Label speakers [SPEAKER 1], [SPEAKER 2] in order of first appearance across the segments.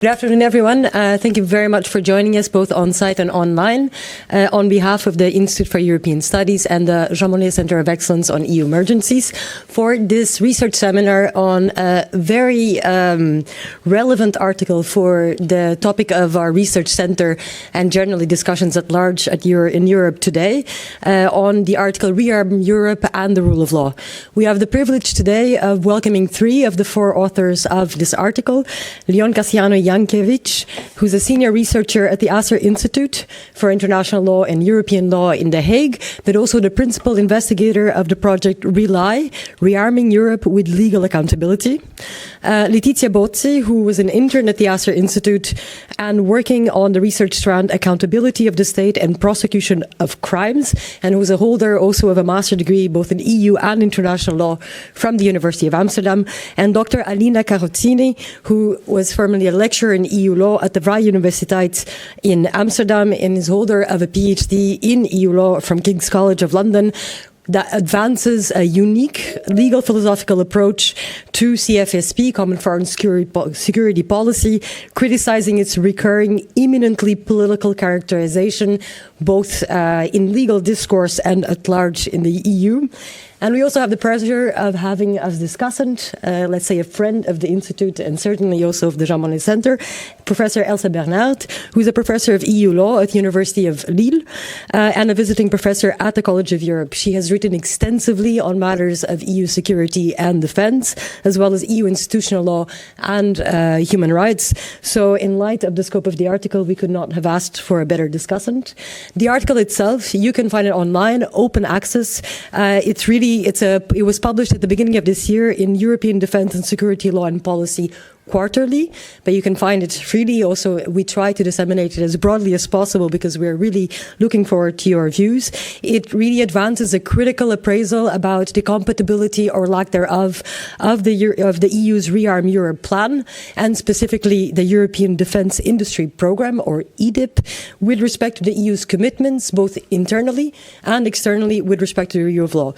[SPEAKER 1] Good afternoon, everyone. Thank you very much for joining us both on-site and online on behalf of the Institute for European Studies and the Jean Monnet Center of Excellence on EU Emergencies for this research seminar on a very relevant article for the topic of our research center and generally discussions at large in Europe today on the article ReArm Europe and the Rule of Law. We have the privilege today of welcoming 3 of the 4 authors of this article, León Castellanos-Jankiewicz, who's a senior researcher at the Asser Institute for International Law and European Law in The Hague, but also the principal investigator of the project ReArming Europe with Legal Accountability. Letizia Bozzi, who was an intern at the Asser Institute and working on the research strand Accountability of the State and Prosecution of Crimes, and who's a holder also of a master's degree both in EU and international law from the University of Amsterdam, and Dr. Alina Carrozzini, who was formerly a lecturer in EU law at the Université in Amsterdam and is holder of a PhD in EU law from King's College of London, that advances a unique legal philosophical approach to CFSP, Common Foreign Security Policy, criticizing its recurring, imminently political characterization, both in legal discourse and at large in the EU. And we also have the pleasure of having as discussant, let's say a friend of the Institute and certainly also of the Jean Monnet Center, Professor Elsa Bernard, who's a professor of EU law at the University of Lille and a visiting professor at the College of Europe. She has written extensively on matters of EU security and defense, as well as EU institutional law and human rights. So in light of the scope of the article, we could not have asked for a better discussant. The article itself, you can find it online, open access. It was published at the beginning of this year in European Defence and Security Law and Policy quarterly, but you can find it freely. Also, we try to disseminate it as broadly as possible because we're really looking forward to your views. It really advances a critical appraisal about the compatibility or lack thereof of the EU's ReArm Europe plan, and specifically the European Defence Industry Programme, or EDIP, with respect to the EU's commitments, both internally and externally, with respect to the rule of law.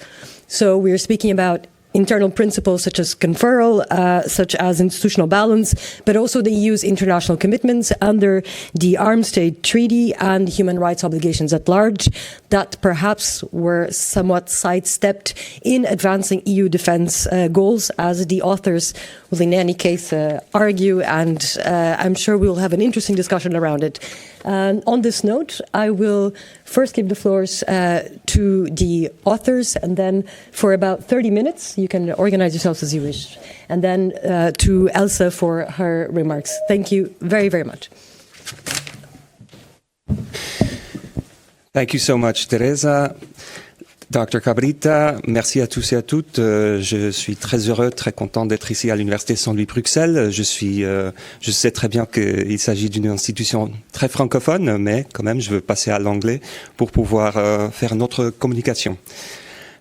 [SPEAKER 1] So we're speaking about internal principles such as conferral, such as institutional balance, but also the EU's international commitments under the Armed State Treaty and human rights obligations at large that perhaps were somewhat sidestepped in advancing EU defense goals, as the authors will in any case argue, and I'm sure we'll have an interesting discussion around it. On this note, I will first give the floors to the authors, and then for about 30 minutes, you can organize yourselves as you wish, and then to Elsa for her remarks. Thank you very, very much.
[SPEAKER 2] Thank you so much, Teresa. Dr. Cabrita, merci à tous et à toutes. Je suis très heureux, très content d'être ici à l'Université Saint-Louis Bruxelles. Je sais très bien qu'il s'agit d'une institution très francophone, mais quand même, je veux passer à l'anglais pour pouvoir faire notre communication.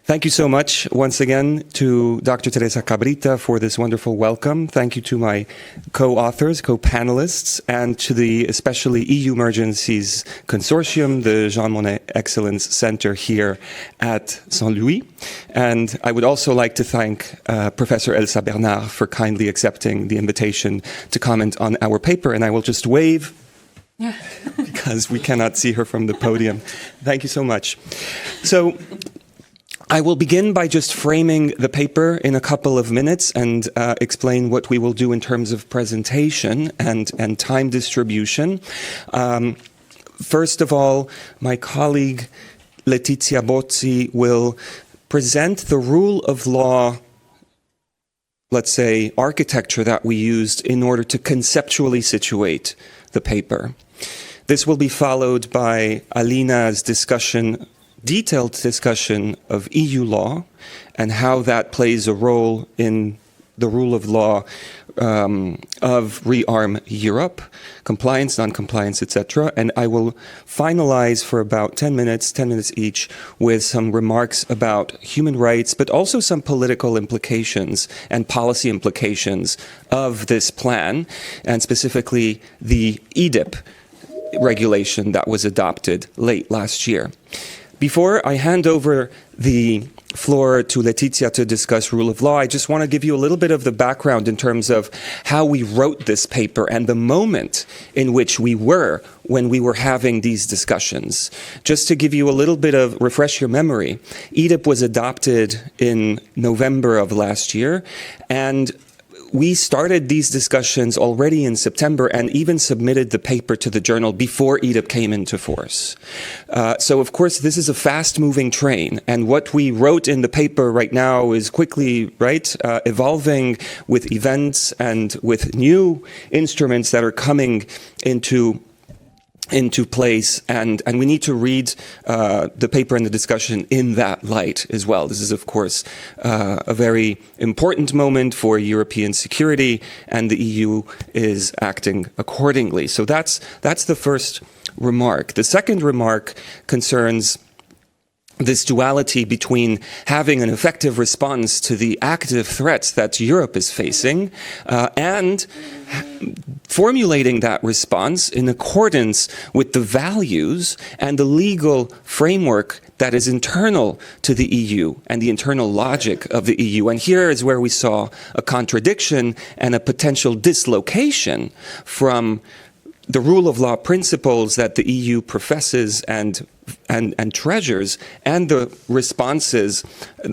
[SPEAKER 2] Thank you so much once again to Dr. Teresa Cabrita for this wonderful welcome. Thank you to my co-authors, co-panelists, and to the especially EU Emergencies Consortium, the Jean Monnet Excellence Center here at Saint-Louis. And I would also like to thank Professor Elsa Bernard for kindly accepting the invitation to comment on our paper. And I will just wave because we cannot see her from the podium. Thank you so much. So, I will begin by just framing the paper in a couple of minutes and explain what we will do in terms of presentation and time distribution. First of all, my colleague Letizia Bozzi will present the rule of law, let's say, architecture that we used in order to conceptually situate the paper. This will be followed by Alina's detailed discussion of EU law and how that plays a role in the rule of law of ReArm Europe, compliance, non-compliance, etc. And I will finalize for about 10 minutes each, with some remarks about human rights, but also some political implications and policy implications of this plan, and specifically the EDIP regulation that was adopted late last year. Before I hand over the floor to Letizia to discuss rule of law, I just want to give you a little bit of the background in terms of how we wrote this paper and the moment in which we were when we were having these discussions. Just to give you a little bit of, refresh your memory, EDIP was adopted in November of last year, and we started these discussions already in September and even submitted the paper to the journal before EDIP came into force. So, of course, this is a fast-moving train, and what we wrote in the paper right now is quickly, evolving with events and with new instruments that are coming into place, and we need to read the paper and the discussion in that light as well. This is, of course, a very important moment for European security, and the EU is acting accordingly. So that's the first remark. The second remark concerns this duality between having an effective response to the active threats that Europe is facing and formulating that response in accordance with the values and the legal framework that is internal to the EU and the internal logic of the EU. And here is where we saw a contradiction and a potential dislocation from the rule of law principles that the EU professes and treasures, and the responses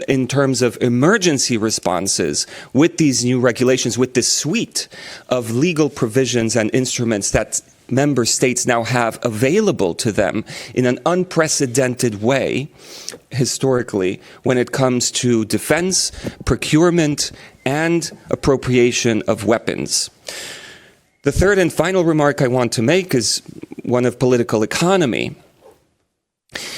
[SPEAKER 2] in terms of emergency responses with these new regulations, with this suite of legal provisions and instruments that member states now have available to them in an unprecedented way, historically, when it comes to defense, procurement, and appropriation of weapons. The third and final remark I want to make is one of political economy.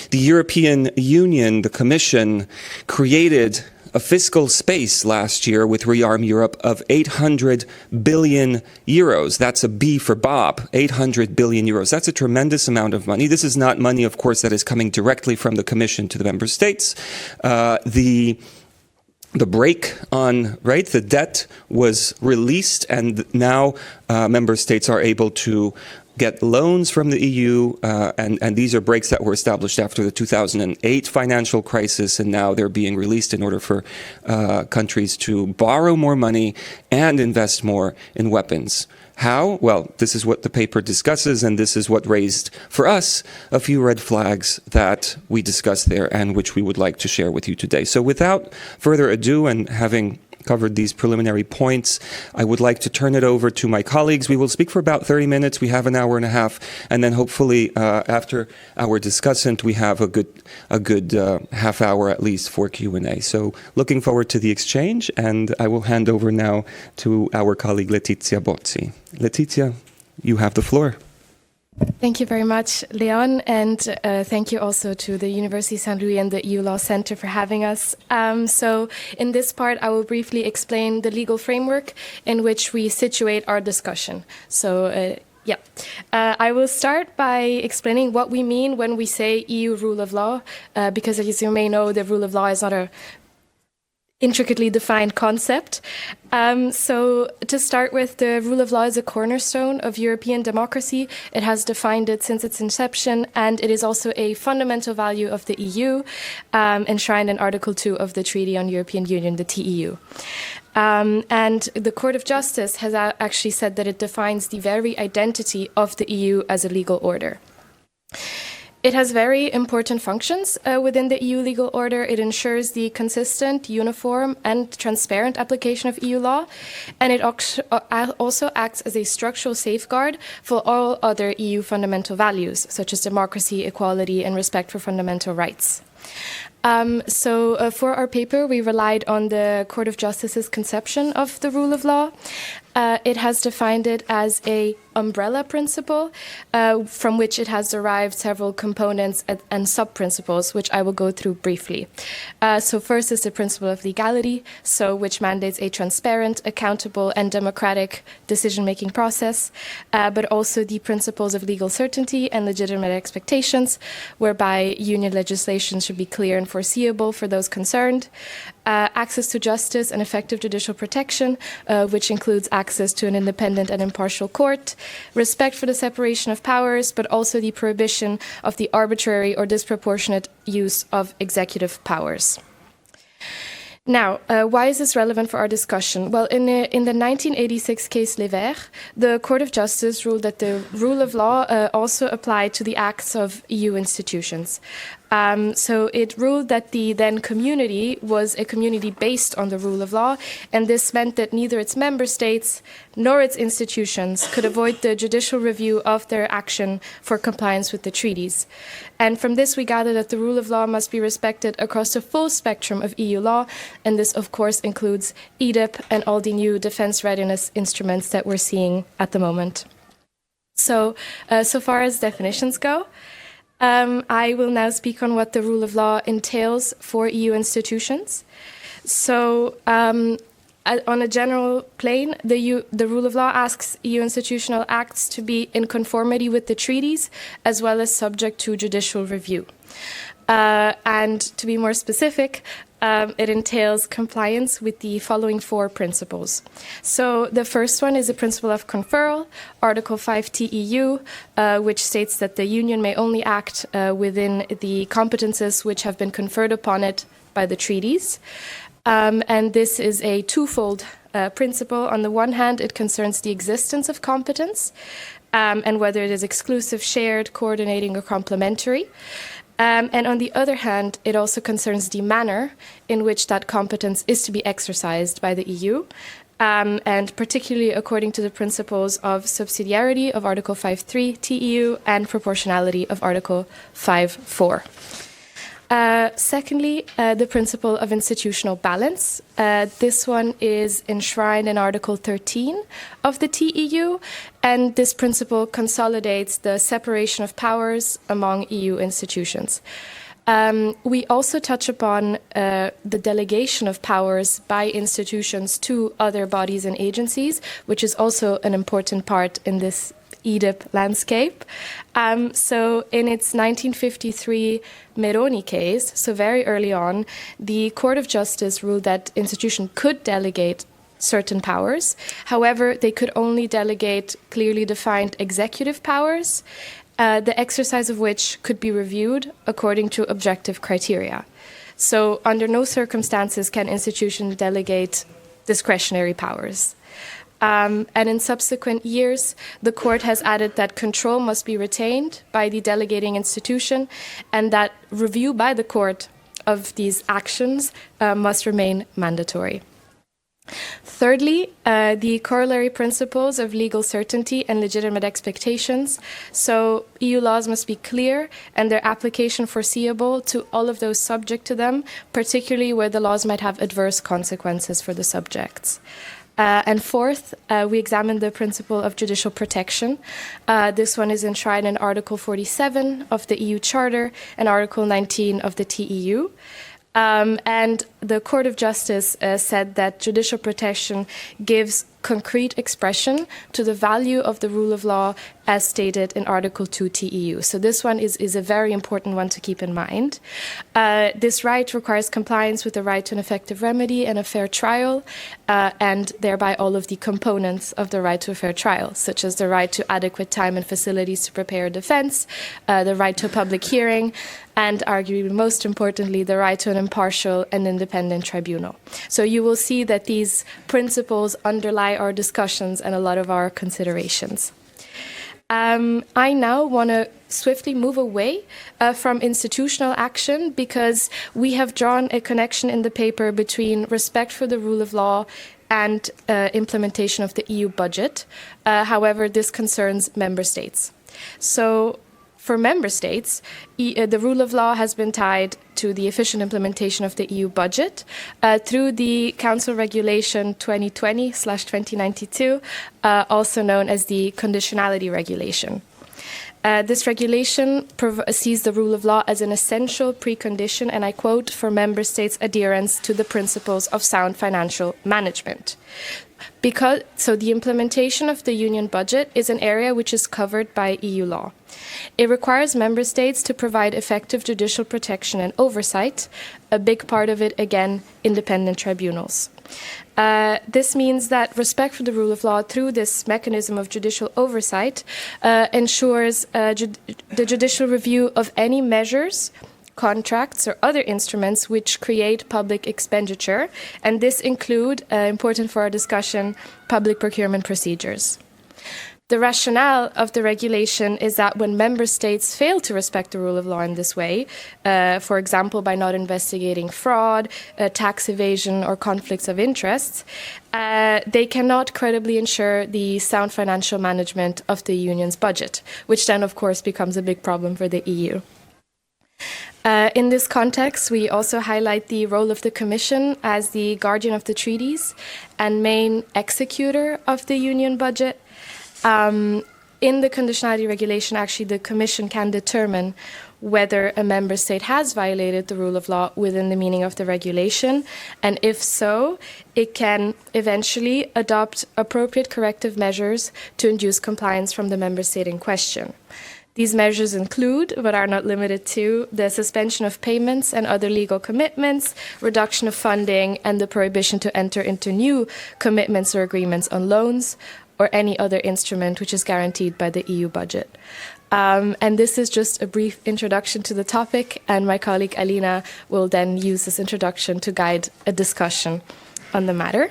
[SPEAKER 2] The European Union, the Commission, created a fiscal space last year with ReArm Europe of 800 billion euros. That's a B for Bob, 800 billion euros. That's a tremendous amount of money. This is not money, of course, that is coming directly from the Commission to the member states. The brake on the debt was released, and now member states are able to get loans from the EU, and these are brakes that were established after the 2008 financial crisis, and now they're being released in order for countries to borrow more money and invest more in weapons. How? Well, this is what the paper discusses, and this is what raised for us a few red flags that we discussed there and which we would like to share with you today. So without further ado, and having covered these preliminary points, I would like to turn it over to my colleagues. We will speak for about 30 minutes. We have an hour and a half, and then hopefully after our discussant, we have a good half hour at least for Q&A. So looking forward to the exchange, and I will hand over now to our colleague Letizia Bozzi. Letizia, you have the floor.
[SPEAKER 3] Thank you very much, Leon, and thank you also to the Université Saint-Louis and the EU Law Center for having us. So in this part, I will briefly explain the legal framework in which we situate our discussion. So I will start by explaining what we mean when we say EU rule of law, because as you may know, the rule of law is not a intricately defined concept. So to start with, the rule of law is a cornerstone of European democracy. It has defined it since its inception, and it is also a fundamental value of the EU, enshrined in Article 2 of the Treaty on European Union, the TEU. And the Court of Justice has actually said that it defines the very identity of the EU as a legal order. It has very important functions within the EU legal order. It ensures the consistent, uniform, and transparent application of EU law, and it also acts as a structural safeguard for all other EU fundamental values, such as democracy, equality, and respect for fundamental rights. For our paper, we relied on the Court of Justice's conception of the rule of law. It has defined it as an umbrella principle from which it has derived several components and sub-principles, which I will go through briefly. So first is the principle of legality, which mandates a transparent, accountable, and democratic decision-making process, but also the principles of legal certainty and legitimate expectations, whereby union legislation should be clear and foreseeable for those concerned, access to justice and effective judicial protection, which includes access to an independent and impartial court, respect for the separation of powers, but also the prohibition of the arbitrary or disproportionate use of executive powers. Now, why is this relevant for our discussion? Well, in the 1986 case Lever, the Court of Justice ruled that the rule of law also applied to the acts of EU institutions. So it ruled that the then community was a community based on the rule of law, and this meant that neither its member states nor its institutions could avoid the judicial review of their action for compliance with the treaties. And from this we gather that the rule of law must be respected across the full spectrum of EU law, and this of course includes EDIP and all the new defense readiness instruments that we're seeing at the moment. So far as definitions go, I will now speak on what the rule of law entails for EU institutions. So, on a general plane, the rule of law asks EU institutional acts to be in conformity with the treaties, as well as subject to judicial review. And to be more specific, it entails compliance with the following 4 principles. So the first one is the principle of conferral, Article 5 TEU, which states that the Union may only act within the competences which have been conferred upon it by the treaties. And this is a twofold principle. On the one hand, it concerns the existence of competence and whether it is exclusive, shared, coordinating, or complementary. And on the other hand, it also concerns the manner in which that competence is to be exercised by the EU, and particularly according to the principles of subsidiarity of Article 5.3 TEU and proportionality of Article 5.4. Secondly, the principle of institutional balance. This one is enshrined in Article 13 of the TEU, and this principle consolidates the separation of powers among EU institutions. We also touch upon the delegation of powers by institutions to other bodies and agencies, which is also an important part in this EDIP landscape. So in its 1953 Meroni case, so very early on, the Court of Justice ruled that institutions could delegate certain powers. However, they could only delegate clearly defined executive powers, the exercise of which could be reviewed according to objective criteria. So under no circumstances can institutions delegate discretionary powers. And in subsequent years, the court has added that control must be retained by the delegating institution, and that review by the court of these actions must remain mandatory. Thirdly, the corollary principles of legal certainty and legitimate expectations. So EU laws must be clear and their application foreseeable to all of those subject to them, particularly where the laws might have adverse consequences for the subjects. And fourth, we examined the principle of judicial protection. This one is enshrined in Article 47 of the EU Charter and Article 19 of the TEU. And the Court of Justice said that judicial protection gives concrete expression to the value of the rule of law as stated in Article 2 TEU. So this one is a very important one to keep in mind. This right requires compliance with the right to an effective remedy and a fair trial, and thereby all of the components of the right to a fair trial, such as the right to adequate time and facilities to prepare a defense, the right to a public hearing, and arguably most importantly, the right to an impartial and independent tribunal. So you will see that these principles underlie our discussions and a lot of our considerations. I now want to swiftly move away from institutional action because we have drawn a connection in the paper between respect for the rule of law and implementation of the EU budget. However, this concerns member states. So for member states, the rule of law has been tied to the efficient implementation of the EU budget through the Council Regulation 2020/2092, also known as the Conditionality Regulation. This regulation sees the rule of law as an essential precondition, and I quote, for member states' adherence to the principles of sound financial management. So the implementation of the union budget is an area which is covered by EU law. It requires member states to provide effective judicial protection and oversight, a big part of it, again, independent tribunals. This means that respect for the rule of law through this mechanism of judicial oversight ensures the judicial review of any measures, contracts or other instruments which create public expenditure, and this include, important for our discussion, public procurement procedures. The rationale of the regulation is that when member states fail to respect the rule of law in this way, for example, by not investigating fraud, tax evasion, or conflicts of interests, they cannot credibly ensure the sound financial management of the union's budget, which then, of course, becomes a big problem for the EU. In this context, we also highlight the role of the Commission as the guardian of the treaties and main executor of the union budget. In the conditionality regulation, actually, the Commission can determine whether a member state has violated the rule of law within the meaning of the regulation, and if so, it can eventually adopt appropriate corrective measures to induce compliance from the member state in question. These measures include, but are not limited to, the suspension of payments and other legal commitments, reduction of funding, and the prohibition to enter into new commitments or agreements on loans, or any other instrument which is guaranteed by the EU budget. And this is just a brief introduction to the topic, and my colleague Alina will then use this introduction to guide a discussion on the matter.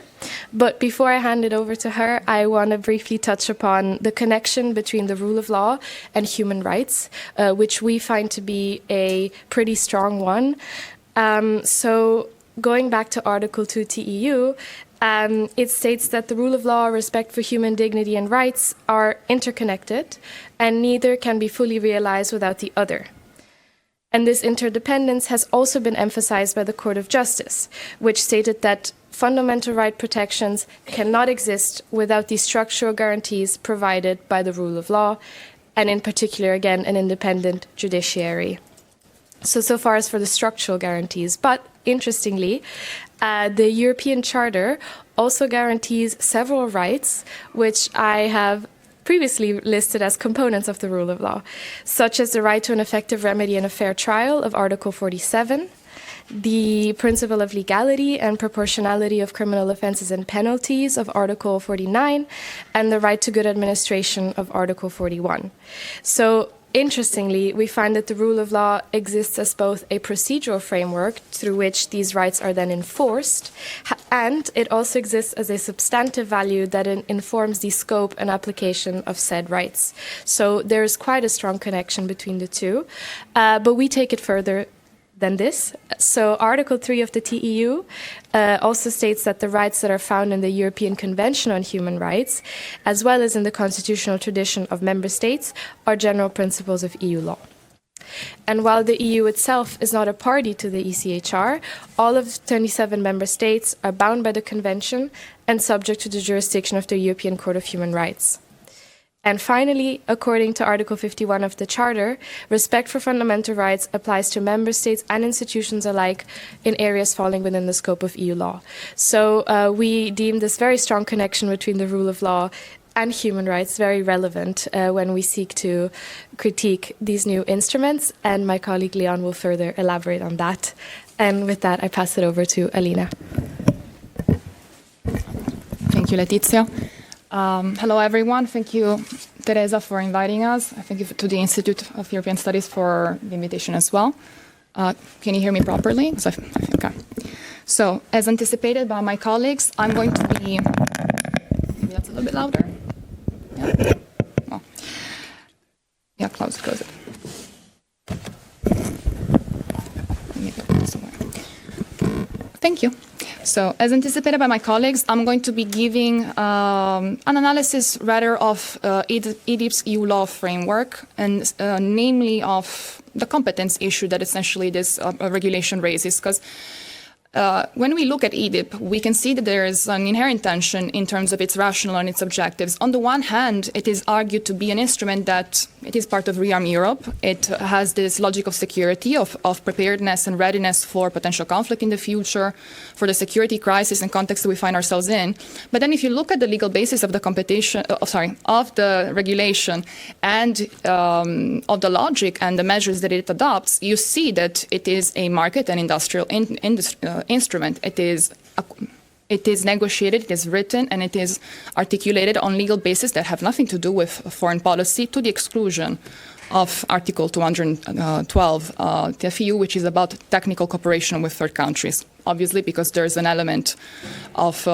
[SPEAKER 3] But before I hand it over to her, I want to briefly touch upon the connection between the rule of law and human rights, which we find to be a pretty strong one. So going back to Article 2 TEU, it states that the rule of law, respect for human dignity and rights are interconnected, and neither can be fully realized without the other. And this interdependence has also been emphasized by the Court of Justice, which stated that fundamental right protections cannot exist without the structural guarantees provided by the rule of law, and in particular, again, an independent judiciary. So far as for the structural guarantees. But interestingly, the European Charter also guarantees several rights, which I have previously listed as components of the rule of law, such as the right to an effective remedy and a fair trial of Article 47, the principle of legality and proportionality of criminal offences and penalties of Article 49, and the right to good administration of Article 41. So, interestingly, we find that the rule of law exists as both a procedural framework through which these rights are then enforced, and it also exists as a substantive value that informs the scope and application of said rights. So there is quite a strong connection between the two, but we take it further than this. So Article 3 of the TEU also states that the rights that are found in the European Convention on Human Rights, as well as in the constitutional tradition of member states, are general principles of EU law. And while the EU itself is not a party to the ECHR, all of the 27 member states are bound by the Convention and subject to the jurisdiction of the European Court of Human Rights. And finally, according to Article 51 of the Charter, respect for fundamental rights applies to member states and institutions alike in areas falling within the scope of EU law. So we deem this very strong connection between the rule of law and human rights very relevant when we seek to critique these new instruments, and my colleague Leon will further elaborate on that. And with that, I pass it over to Alina.
[SPEAKER 4] Thank you, Letizia. Hello, everyone. Thank you, Teresa, for inviting us. Thank you to the Institute of European Studies for the invitation as well. Can you hear me properly? I think so, as anticipated by my colleagues, I'm going to be... Maybe that's a little bit louder. Yeah, well, yeah, close it. Thank you. So, as anticipated by my colleagues, I'm going to be giving an analysis rather of EDIP's EU law framework, and namely of the competence issue that essentially this regulation raises, because when we look at EDIP, we can see that there is an inherent tension in terms of its rationale and its objectives. On the one hand, it is argued to be an instrument that it is part of ReArm Europe. It has this logic of security, of preparedness and readiness for potential conflict in the future, for the security crisis and context that we find ourselves in. But then if you look at the legal basis of the of the regulation and of the logic and the measures that it adopts, you see that it is a market and industrial instrument. It is negotiated, it is written, and it is articulated on legal basis that have nothing to do with foreign policy, to the exclusion of Article 212 TFEU, which is about technical cooperation with third countries. Obviously, because there's an element of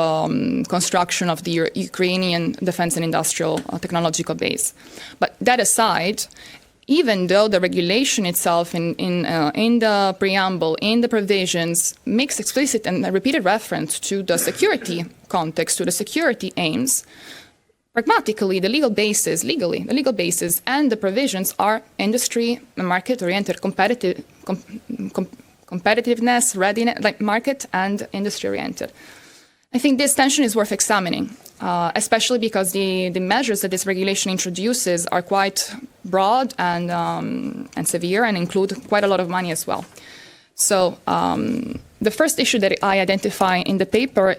[SPEAKER 4] construction of the Ukrainian defense and industrial technological base. But that aside, even though the regulation itself in the preamble, in the provisions, makes explicit and repeated reference to the security context, to the security aims, pragmatically, the legal basis and the provisions are industry, market-oriented, competitiveness, readiness, like market and industry-oriented. I think this tension is worth examining, especially because the measures that this regulation introduces are quite broad and severe and include quite a lot of money as well. So the first issue that I identify in the paper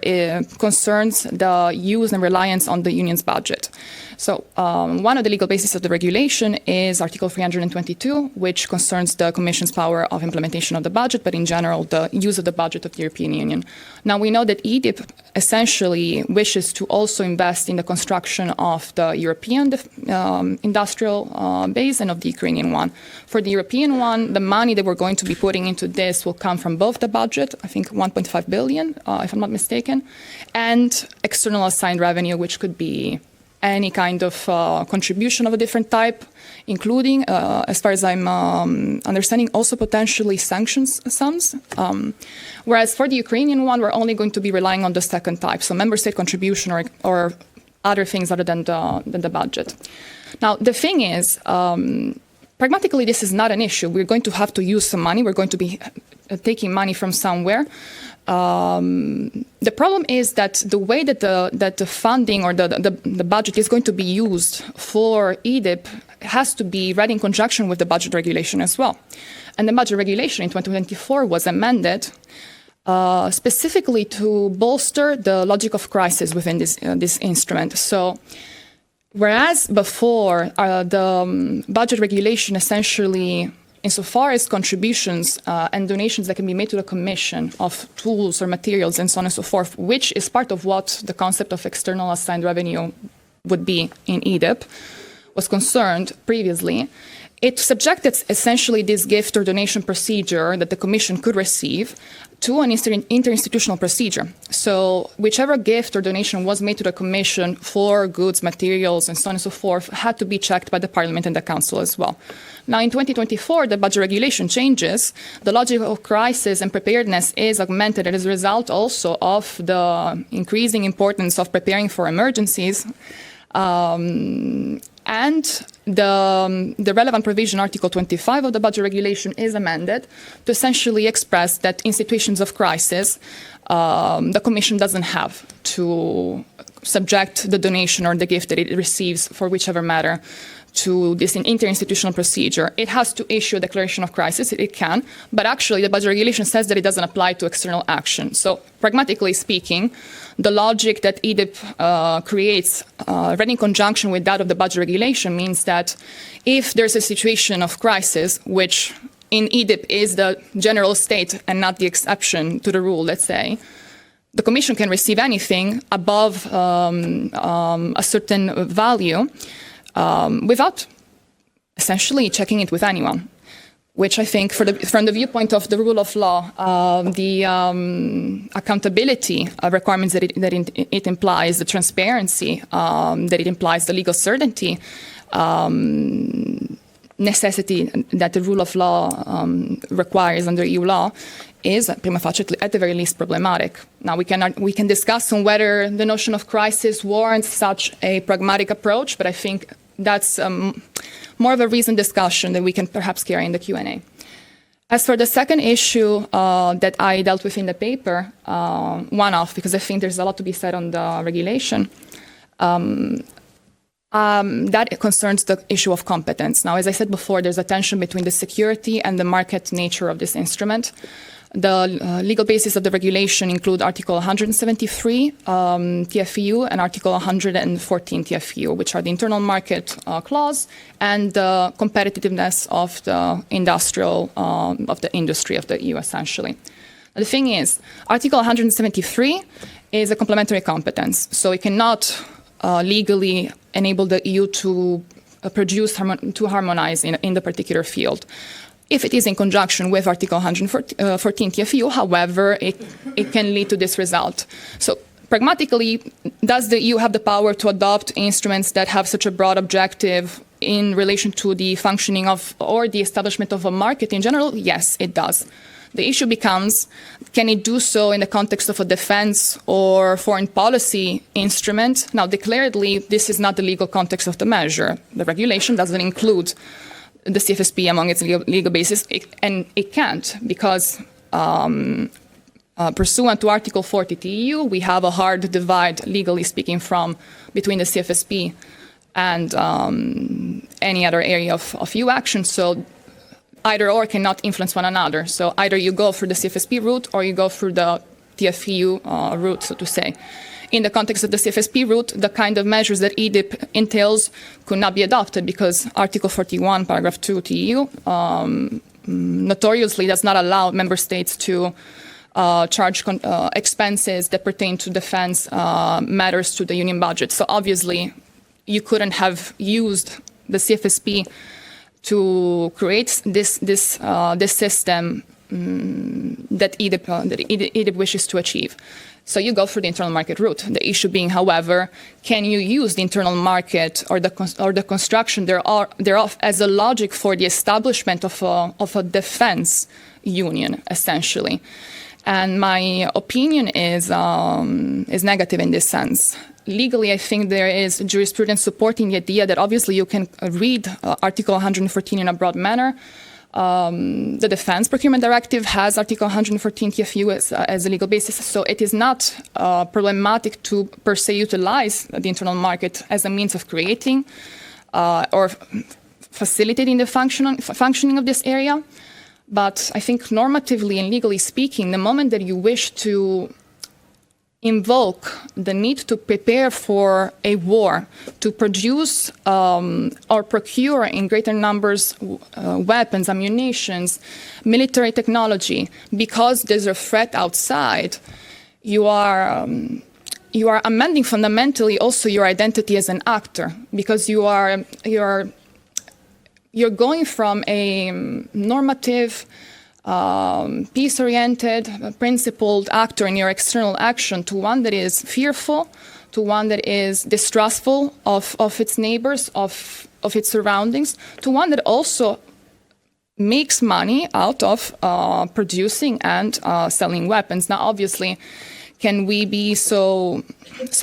[SPEAKER 4] concerns the use and reliance on the union's budget. So one of the legal bases of the regulation is Article 322, which concerns the Commission's power of implementation of the budget, but in general, the use of the budget of the European Union. Now, we know that EDIP essentially wishes to also invest in the construction of the European industrial base and of the Ukrainian one. For the European one, the money that we're going to be putting into this will come from both the budget, I think 1.5 billion, if I'm not mistaken, and external assigned revenue, which could be any kind of contribution of a different type, including, as far as I'm understanding, also potentially sanctions sums. Whereas for the Ukrainian one, we're only going to be relying on the second type, so member state contribution or other things other than the budget. Now, the thing is, pragmatically, this is not an issue. We're going to have to use some money. We're going to be taking money from somewhere. The problem is that the way that the funding or the budget is going to be used for EDIP has to be read in conjunction with the budget regulation as well. And the budget regulation in 2024 was amended specifically to bolster the logic of crisis within this instrument. So whereas before the budget regulation essentially, insofar as contributions and donations that can be made to the Commission of tools or materials and so on and so forth, which is part of what the concept of external assigned revenue would be in EDIP, was concerned previously, it subjected essentially this gift or donation procedure that the Commission could receive to an interinstitutional procedure. So whichever gift or donation was made to the Commission for goods, materials, and so on and so forth had to be checked by the Parliament and the Council as well. Now, in 2024, the budget regulation changes. The logic of crisis and preparedness is augmented as a result also of the increasing importance of preparing for emergencies. And the relevant provision, Article 25 of the budget regulation, is amended to essentially express that in situations of crisis, the Commission doesn't have to subject the donation or the gift that it receives for whichever matter to this interinstitutional procedure. It has to issue a declaration of crisis. It can, but actually the budget regulation says that it doesn't apply to external action. So pragmatically speaking, the logic that EDIP creates, read in conjunction with that of the budget regulation, means that if there's a situation of crisis, which in EDIP is the general state and not the exception to the rule, let's say, the Commission can receive anything above a certain value without essentially checking it with anyone, which I think from the viewpoint of the rule of law, the accountability requirements that it implies, the transparency that it implies, the legal certainty necessity that the rule of law requires under EU law is prima facie at the very least problematic. Now we can discuss on whether the notion of crisis warrants such a pragmatic approach, but I think that's more of a reasoned discussion that we can perhaps carry in the Q&A. As for the second issue that I dealt with in the paper, one-off, because I think there's a lot to be said on the regulation, that concerns the issue of competence. Now, as I said before, there's a tension between the security and the market nature of this instrument. The legal basis of the regulation include Article 173 TFEU and Article 114 TFEU, which are the internal market clause and the competitiveness of the industry of the EU, essentially. The thing is, Article 173 is a complementary competence, so it cannot legally enable the EU to to harmonize in the particular field. If it is in conjunction with Article 114 TFEU, however, it can lead to this result. So pragmatically, does the EU have the power to adopt instruments that have such a broad objective in relation to the functioning of or the establishment of a market in general? Yes, it does. The issue becomes, can it do so in the context of a defense or foreign policy instrument? Now, declaredly, this is not the legal context of the measure. The regulation doesn't include the CFSP among its legal basis, and it can't, because pursuant to Article 40 TEU, we have a hard divide, legally speaking, between the CFSP and any other area of EU action. So either or cannot influence one another. So either you go through the CFSP route or you go through the TFEU route, so to say. In the context of the CFSP route, the kind of measures that EDIP entails could not be adopted because Article 41, paragraph 2 TEU notoriously does not allow member states to charge expenses that pertain to defense matters to the union budget. So obviously, you couldn't have used the CFSP to create this system that EDIP wishes to achieve. So you go through the internal market route. The issue being, however, can you use the internal market or the construction thereof as a logic for the establishment of a defense union, essentially? And my opinion is negative in this sense. Legally, I think there is jurisprudence supporting the idea that obviously you can read Article 114 in a broad manner. The Defense Procurement Directive has Article 114 TFEU as a legal basis, so it is not problematic to per se utilize the internal market as a means of creating or facilitating the functioning of this area. But I think normatively and legally speaking, the moment that you wish to invoke the need to prepare for a war, to produce or procure in greater numbers weapons, ammunitions, military technology, because there's a threat outside, you are amending fundamentally also your identity as an actor, because you're going from a normative, peace-oriented, principled actor in your external action to one that is fearful, to one that is distrustful of its neighbors, of its surroundings, to one that also makes money out of producing and selling weapons. Now, obviously, can we be so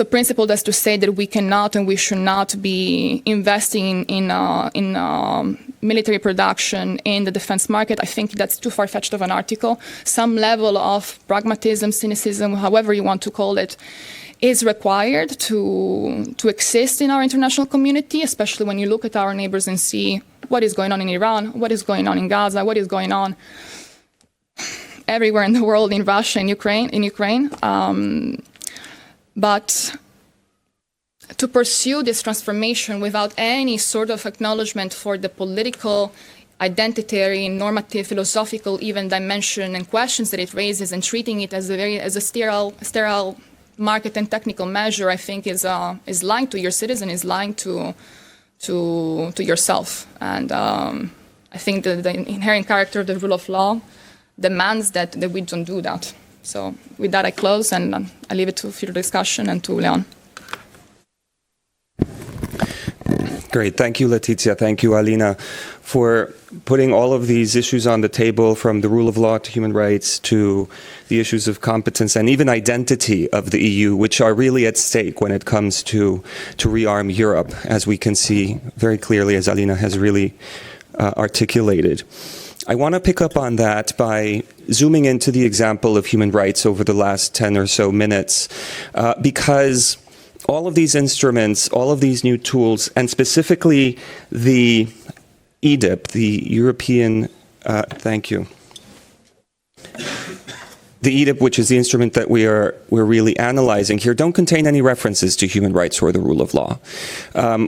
[SPEAKER 4] principled as to say that we cannot and we should not be investing in military production in the defense market? I think that's too far-fetched of an article. Some level of pragmatism, cynicism, however you want to call it, is required to exist in our international community, especially when you look at our neighbors and see what is going on in Iran, what is going on in Gaza, what is going on everywhere in the world, in Russia, in Ukraine. But to pursue this transformation without any sort of acknowledgement for the political, identitary, normative, philosophical, even dimension and questions that it raises, and treating it as a sterile market and technical measure, I think is lying to your citizen, is lying to yourself. And I think the inherent character of the rule of law demands that we don't do that. So with that, I close, and I leave it to future discussion and to León.
[SPEAKER 2] Great. Thank you, Letizia. Thank you, Alina, for putting all of these issues on the table, from the rule of law to human rights to the issues of competence and even identity of the EU, which are really at stake when it comes to rearm Europe, as we can see very clearly, as Alina has really articulated. I want to pick up on that by zooming into the example of human rights over the last 10 or so minutes, because all of these instruments, all of these new tools, and specifically the EDIP, the European, thank you. The EDIP, which is the instrument that we're really analyzing here, don't contain any references to human rights or the rule of law.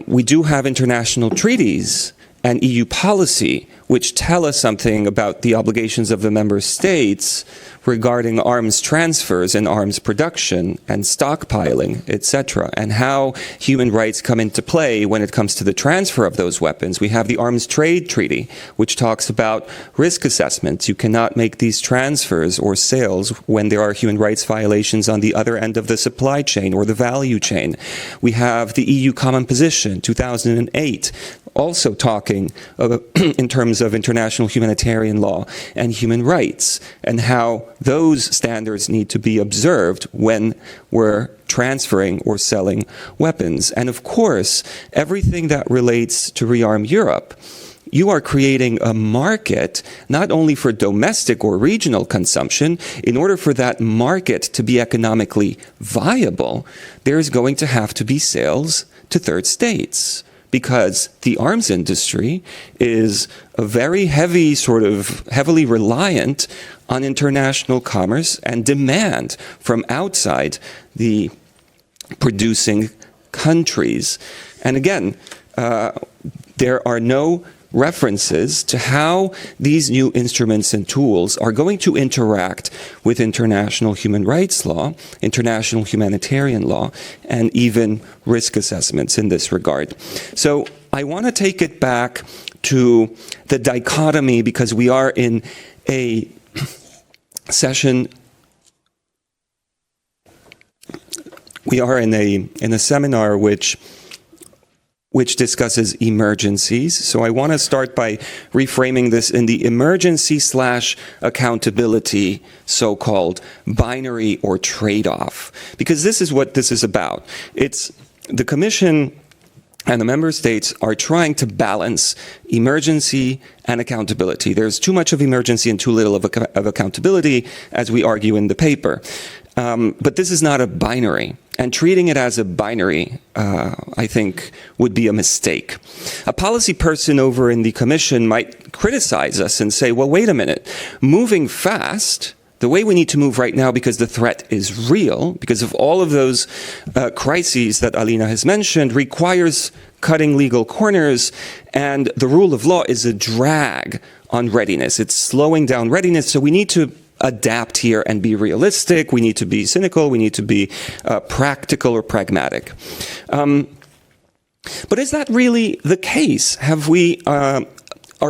[SPEAKER 2] We do have international treaties and EU policy, which tell us something about the obligations of the member states regarding arms transfers and arms production and stockpiling, etc., and how human rights come into play when it comes to the transfer of those weapons. We have the Arms Trade Treaty, which talks about risk assessments. You cannot make these transfers or sales when there are human rights violations on the other end of the supply chain or the value chain. We have the EU Common Position, 2008, also talking in terms of international humanitarian law and human rights, and how those standards need to be observed when we're transferring or selling weapons. And of course, everything that relates to ReArm Europe, you are creating a market not only for domestic or regional consumption. In order for that market to be economically viable, there's going to have to be sales to third states, because the arms industry is a very heavy, sort of heavily reliant on international commerce and demand from outside the producing countries. And again, there are no references to how these new instruments and tools are going to interact with international human rights law, international humanitarian law, and even risk assessments in this regard. So I want to take it back to the dichotomy, because we are in a session, we are in a seminar which discusses emergencies. So I want to start by reframing this in the emergency/accountability so-called binary or trade-off, because this is what this is about. It's the Commission and the member states are trying to balance emergency and accountability. There's too much of emergency and too little of accountability, as we argue in the paper. But this is not a binary. And treating it as a binary, I think, would be a mistake. A policy person over in the Commission might criticize us and say, well, wait a minute, moving fast, the way we need to move right now, because the threat is real, because of all of those crises that Alina has mentioned, requires cutting legal corners, and the rule of law is a drag on readiness. It's slowing down readiness, so we need to adapt here and be realistic. We need to be cynical. We need to be practical or pragmatic. But is that really the case? Are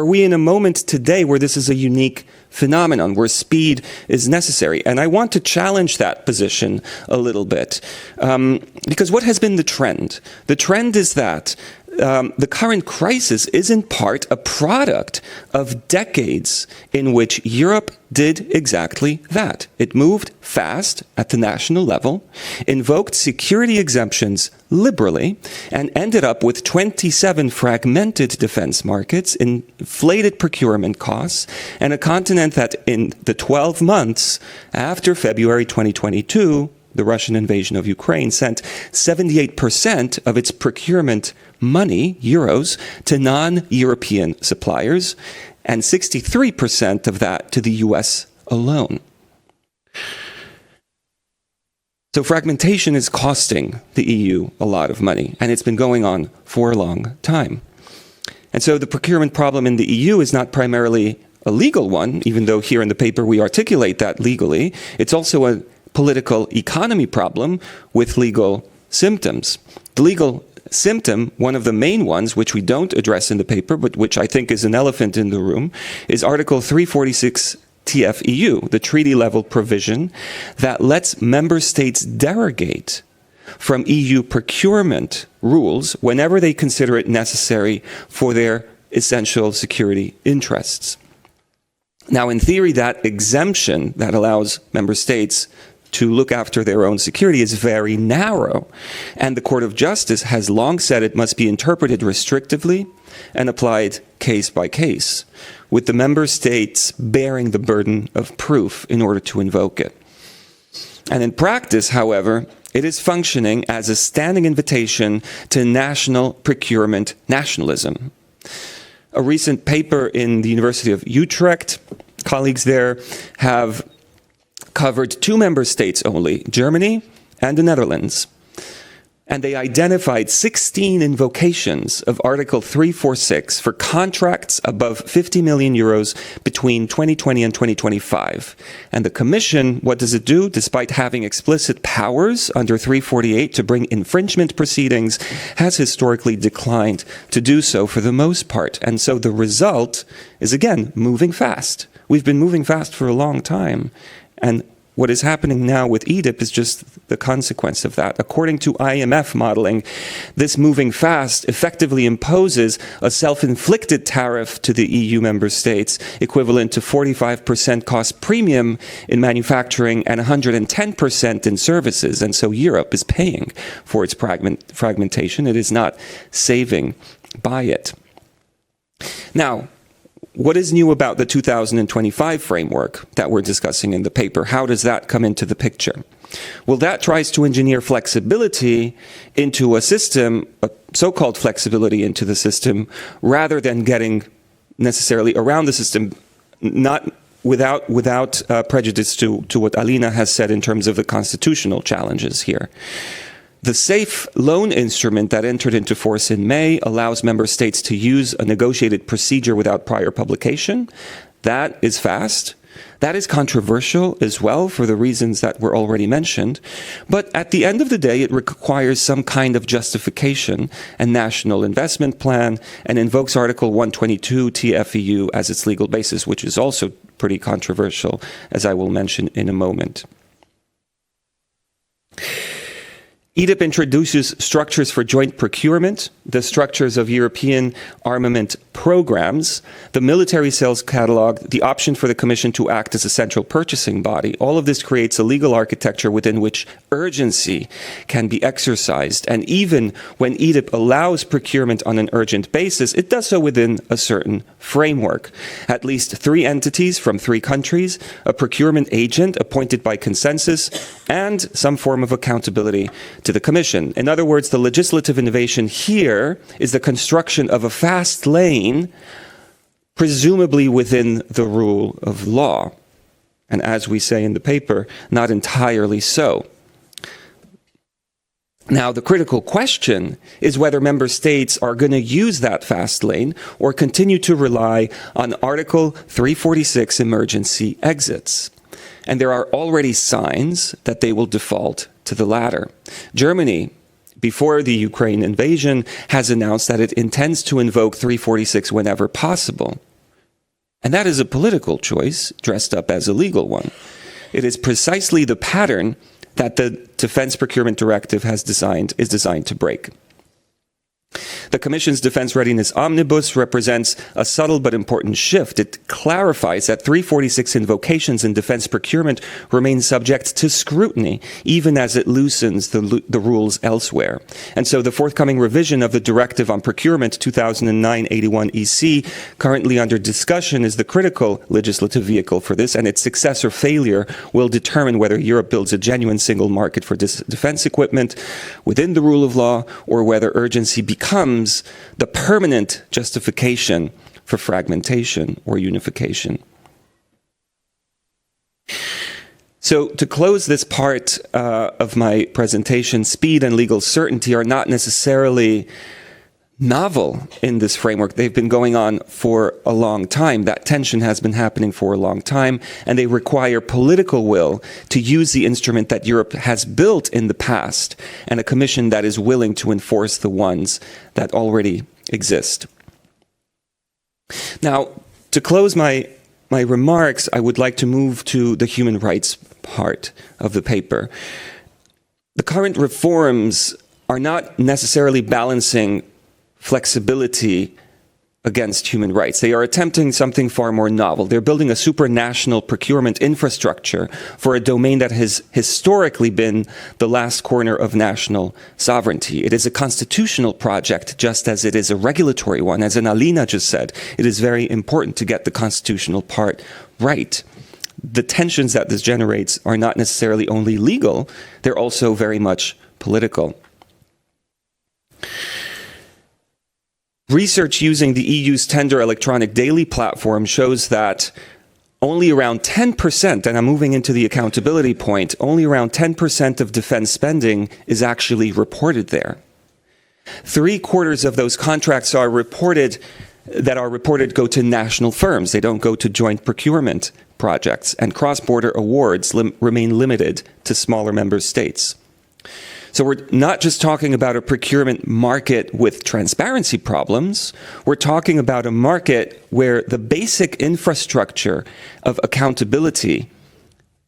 [SPEAKER 2] we in a moment today where this is a unique phenomenon, where speed is necessary? And I want to challenge that position a little bit, because what has been the trend? The trend is that the current crisis is in part a product of decades in which Europe did exactly that. It moved fast at the national level, invoked security exemptions liberally, and ended up with 27 fragmented defense markets, inflated procurement costs, and a continent that in the 12 months after February 2022, the Russian invasion of Ukraine, sent 78% of its procurement money, euros, to non-European suppliers, and 63% of that to the US alone. So fragmentation is costing the EU a lot of money, and it's been going on for a long time. And so the procurement problem in the EU is not primarily a legal one, even though here in the paper we articulate that legally. It's also a political economy problem with legal symptoms. The legal symptom, one of the main ones, which we don't address in the paper, but which I think is an elephant in the room, is Article 346 TFEU, the treaty-level provision that lets member states derogate from EU procurement rules whenever they consider it necessary for their essential security interests. Now, in theory, that exemption that allows member states to look after their own security is very narrow, and the Court of Justice has long said it must be interpreted restrictively and applied case by case, with the member states bearing the burden of proof in order to invoke it. And in practice, however, it is functioning as a standing invitation to national procurement nationalism. A recent paper in the University of Utrecht, colleagues there have covered 2 member states only, Germany and the Netherlands. And they identified 16 invocations of Article 346 for contracts above 50 million euros between 2020 and 2025. And the Commission, what does it do? Despite having explicit powers under 348 to bring infringement proceedings, has historically declined to do so for the most part. And so the result is, again, moving fast. We've been moving fast for a long time. And what is happening now with EDIP is just the consequence of that. According to IMF modeling, this moving fast effectively imposes a self-inflicted tariff to the EU member states equivalent to 45% cost premium in manufacturing and 110% in services. And so Europe is paying for its fragmentation. It is not saving by it. Now, what is new about the 2025 framework that we're discussing in the paper? How does that come into the picture? Well, that tries to engineer flexibility into a system, a so-called flexibility into the system, rather than getting necessarily around the system, not without prejudice to what Alina has said in terms of the constitutional challenges here. The safe loan instrument that entered into force in May allows member states to use a negotiated procedure without prior publication. That is fast. That is controversial as well for the reasons that were already mentioned. But at the end of the day, it requires some kind of justification and national investment plan and invokes Article 122 TFEU as its legal basis, which is also pretty controversial, as I will mention in a moment. EDIP introduces structures for joint procurement, the structures of European armament programs, the military sales catalog, the option for the Commission to act as a central purchasing body. All of this creates a legal architecture within which urgency can be exercised. And even when EDIP allows procurement on an urgent basis, it does so within a certain framework. At least 3 entities from 3 countries, a procurement agent appointed by consensus, and some form of accountability to the Commission. In other words, the legislative innovation here is the construction of a fast lane, presumably within the rule of law. And as we say in the paper, not entirely so. Now, the critical question is whether member states are going to use that fast lane or continue to rely on Article 346 emergency exits. And there are already signs that they will default to the latter. Germany, before the Ukraine invasion, has announced that it intends to invoke 346 whenever possible. And that is a political choice dressed up as a legal one. It is precisely the pattern that the Defense Procurement Directive is designed to break. The Commission's Defense Readiness Omnibus represents a subtle but important shift. It clarifies that 346 invocations in defense procurement remain subject to scrutiny, even as it loosens the rules elsewhere. And so the forthcoming revision of the Directive on Procurement 2009-81 EC, currently under discussion, is the critical legislative vehicle for this, and its success or failure will determine whether Europe builds a genuine single market for defense equipment within the rule of law, or whether urgency becomes the permanent justification for fragmentation or unification. So to close this part of my presentation, speed and legal certainty are not necessarily novel in this framework. They've been going on for a long time. That tension has been happening for a long time, and they require political will to use the instrument that Europe has built in the past, and a commission that is willing to enforce the ones that already exist. Now, to close my remarks, I would like to move to the human rights part of the paper. The current reforms are not necessarily balancing flexibility against human rights. They are attempting something far more novel. They're building a supranational procurement infrastructure for a domain that has historically been the last corner of national sovereignty. It is a constitutional project, just as it is a regulatory one. As Alina just said, it is very important to get the constitutional part right. The tensions that this generates are not necessarily only legal, they're also very much political. Research using the EU's tender electronic daily platform shows that only around 10%, and I'm moving into the accountability point, only around 10% of defense spending is actually reported there. 3/4 of those contracts are reported go to national firms. They don't go to joint procurement projects, and cross-border awards remain limited to smaller member states. So we're not just talking about a procurement market with transparency problems. We're talking about a market where the basic infrastructure of accountability,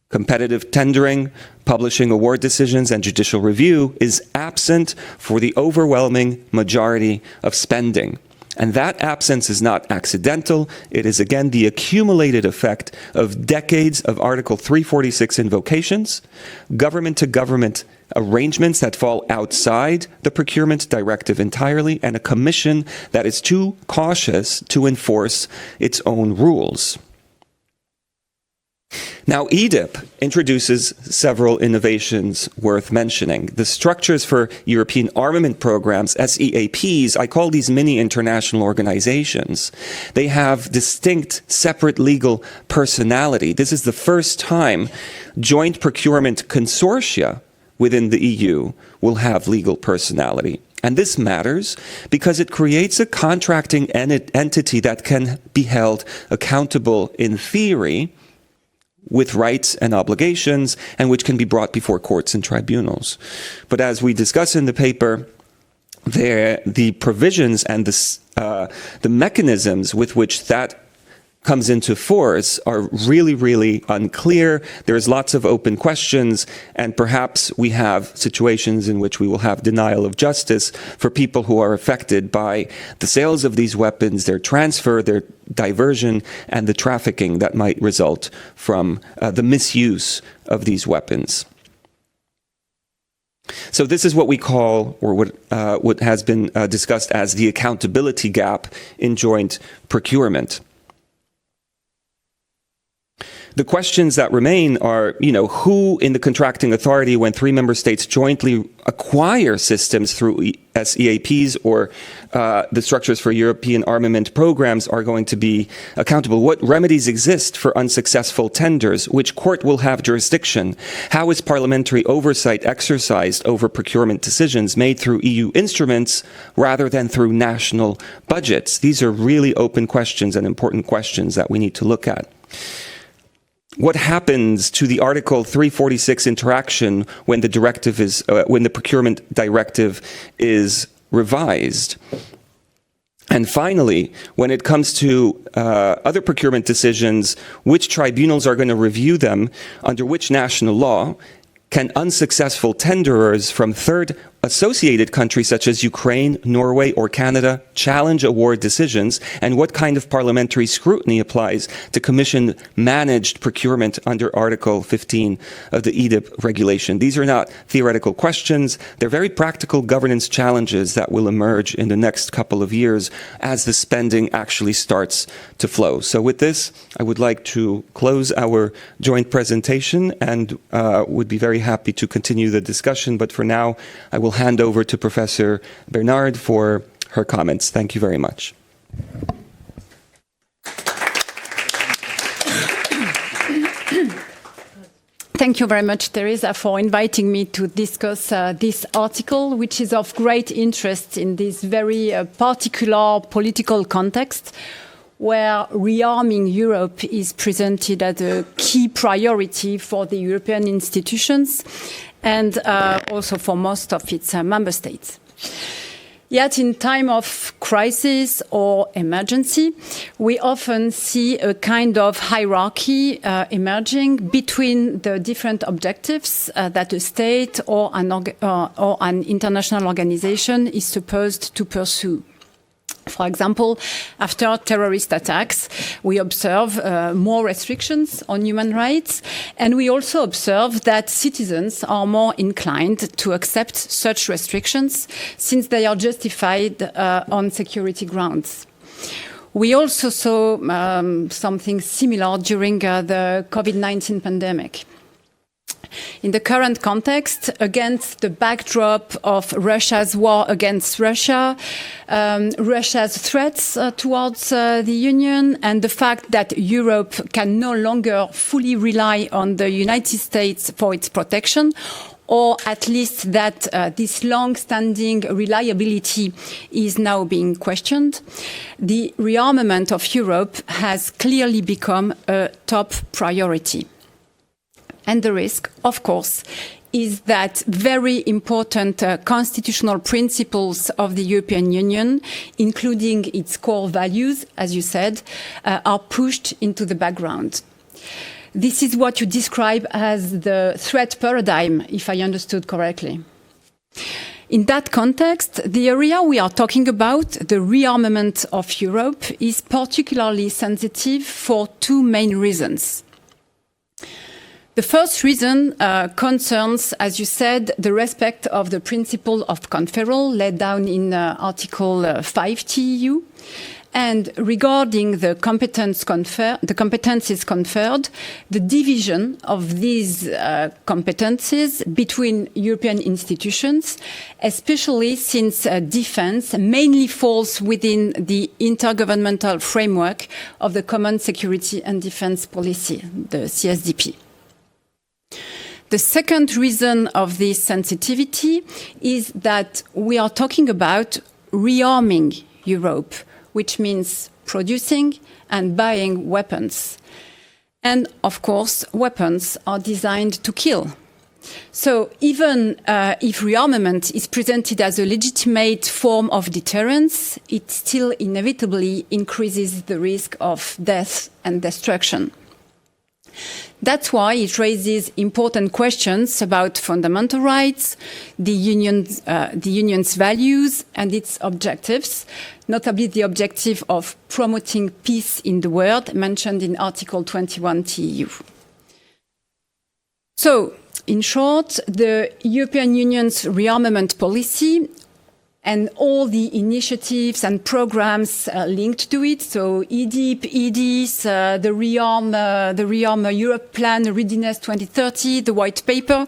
[SPEAKER 2] competitive tendering, publishing award decisions, and judicial review is absent for the overwhelming majority of spending. And that absence is not accidental. It is, again, the accumulated effect of decades of Article 346 invocations, government-to-government arrangements that fall outside the procurement directive entirely, and a commission that is too cautious to enforce its own rules. Now, EDIP introduces several innovations worth mentioning. The structures for European armament programs, SEAPs, I call these mini international organizations. They have distinct, separate legal personality. This is the first time joint procurement consortia within the EU will have legal personality. And this matters because it creates a contracting entity that can be held accountable in theory with rights and obligations, and which can be brought before courts and tribunals. But as we discuss in the paper, the provisions and the mechanisms with which that comes into force are really, really unclear. There's lots of open questions, and perhaps we have situations in which we will have denial of justice for people who are affected by the sales of these weapons, their transfer, their diversion, and the trafficking that might result from the misuse of these weapons. So this is what we call, or what has been discussed as the accountability gap in joint procurement. The questions that remain are, who in the contracting authority, when 3 member states jointly acquire systems through SEAPs or the structures for European armament programs, are going to be accountable? What remedies exist for unsuccessful tenders? Which court will have jurisdiction? How is parliamentary oversight exercised over procurement decisions made through EU instruments rather than through national budgets? These are really open questions and important questions that we need to look at. What happens to the Article 346 interaction when when the procurement directive is revised? And finally, when it comes to other procurement decisions, which tribunals are going to review them, under which national law? Can unsuccessful tenderers from third associated countries such as Ukraine, Norway, or Canada challenge award decisions? And what kind of parliamentary scrutiny applies to commission-managed procurement under Article 15 of the EDIP regulation? These are not theoretical questions. They're very practical governance challenges that will emerge in the next couple of years as the spending actually starts to flow. So with this, I would like to close our joint presentation and would be very happy to continue the discussion. But for now, I will hand over to Professor Bernard for her comments. Thank you very much.
[SPEAKER 5] Thank you very much, Teresa, for inviting me to discuss this article, which is of great interest in this very particular political context, where rearming Europe is presented as a key priority for the European institutions and also for most of its member states. Yet in time of crisis or emergency, we often see a kind of hierarchy emerging between the different objectives that a state or an international organization is supposed to pursue. For example, after terrorist attacks, we observe more restrictions on human rights, and we also observe that citizens are more inclined to accept such restrictions since they are justified on security grounds. We also saw something similar during the COVID-19 pandemic. In the current context, against the backdrop of Russia's war against Russia, Russia's threats towards the Union, and the fact that Europe can no longer fully rely on the United States for its protection, or at least that this long-standing reliability is now being questioned, the rearmament of Europe has clearly become a top priority. And the risk, of course, is that very important constitutional principles of the European Union, including its core values, as you said, are pushed into the background. This is what you describe as the threat paradigm, if I understood correctly. In that context, the area we are talking about, the rearmament of Europe, is particularly sensitive for two main reasons. The first reason concerns, as you said, the respect of the principle of conferral laid down in Article 5 TEU. And regarding the competences conferred, the division of these competences between European institutions, especially since defense mainly falls within the intergovernmental framework of the Common Security and Defense Policy, the CSDP. The second reason of this sensitivity is that we are talking about rearming Europe, which means producing and buying weapons. And of course, weapons are designed to kill. So even if rearmament is presented as a legitimate form of deterrence, it still inevitably increases the risk of death and destruction. That's why it raises important questions about fundamental rights, the Union's values and its objectives, notably the objective of promoting peace in the world mentioned in Article 21 TEU. So, in short, the European Union's rearmament policy and all the initiatives and programs linked to it, so EDIP, EDIS, the ReArm Europe Plan, Readiness 2030, the White Paper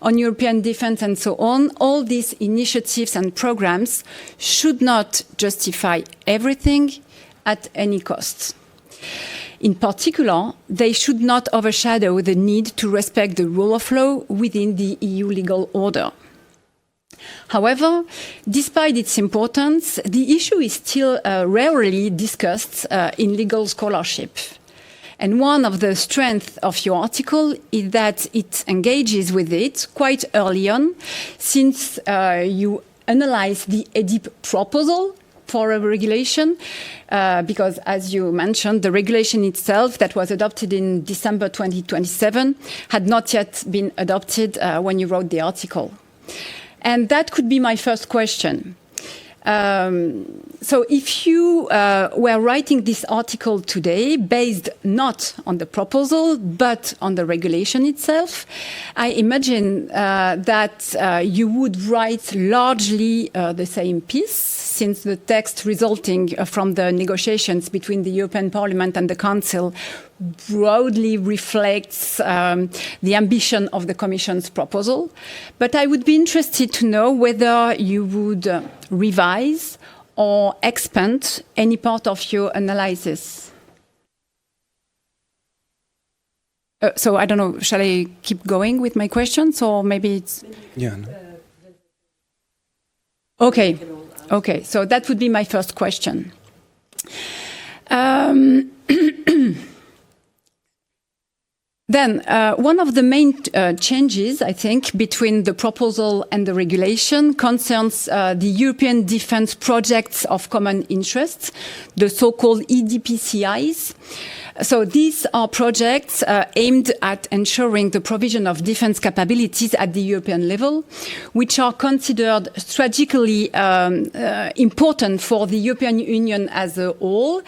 [SPEAKER 5] on European Defence and so on, all these initiatives and programs should not justify everything at any cost. In particular, they should not overshadow the need to respect the rule of law within the EU legal order. However, despite its importance, the issue is still rarely discussed in legal scholarship. And one of the strengths of your article is that it engages with it quite early on, since you analyze the EDIP proposal for a regulation, because as you mentioned, the regulation itself that was adopted in December 2027 had not yet been adopted when you wrote the article. And that could be my first question. So if you were writing this article today based not on the proposal, but on the regulation itself, I imagine that you would write largely the same piece, since the text resulting from the negotiations between the European Parliament and the Council broadly reflects the ambition of the Commission's proposal. But I would be interested to know whether you would revise or expand any part of your analysis. So I don't know, shall I keep going with my questions, or maybe it's...
[SPEAKER 2] Yeah. No.
[SPEAKER 5] Okay. Okay, so that would be my first question. Then, one of the main changes, I think, between the proposal and the regulation concerns the European defence projects of common interest, the so-called EDPCIs. So these are projects aimed at ensuring the provision of defence capabilities at the European level, which are considered strategically important for the European Union as a whole,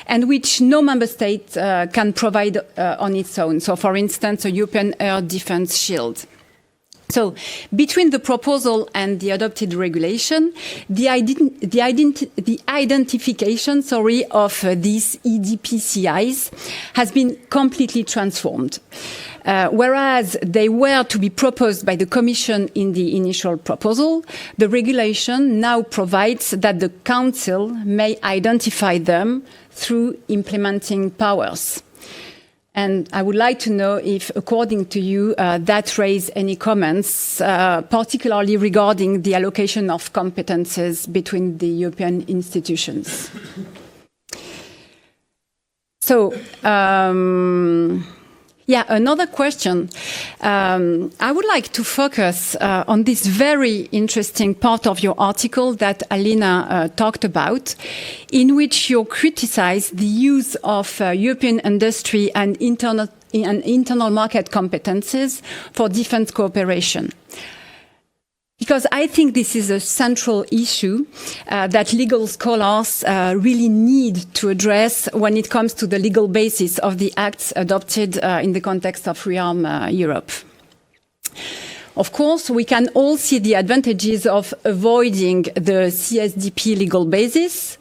[SPEAKER 5] and which no member state can provide on its own. So, for instance, a European air defence shield. So, between the proposal and the adopted regulation, the identification, of these EDPCIs has been completely transformed. Whereas they were to be proposed by the Commission in the initial proposal, the regulation now provides that the Council may identify them through implementing powers. And I would like to know if, according to you, that raised any comments, particularly regarding the allocation of competences between the European institutions. So, another question. I would like to focus on this very interesting part of your article that Alina talked about, in which you criticize the use of European industry and internal market competences for defense cooperation. Because I think this is a central issue that legal scholars really need to address when it comes to the legal basis of the acts adopted in the context of ReArm Europe. Of course, we can all see the advantages of avoiding the CSDP legal basis,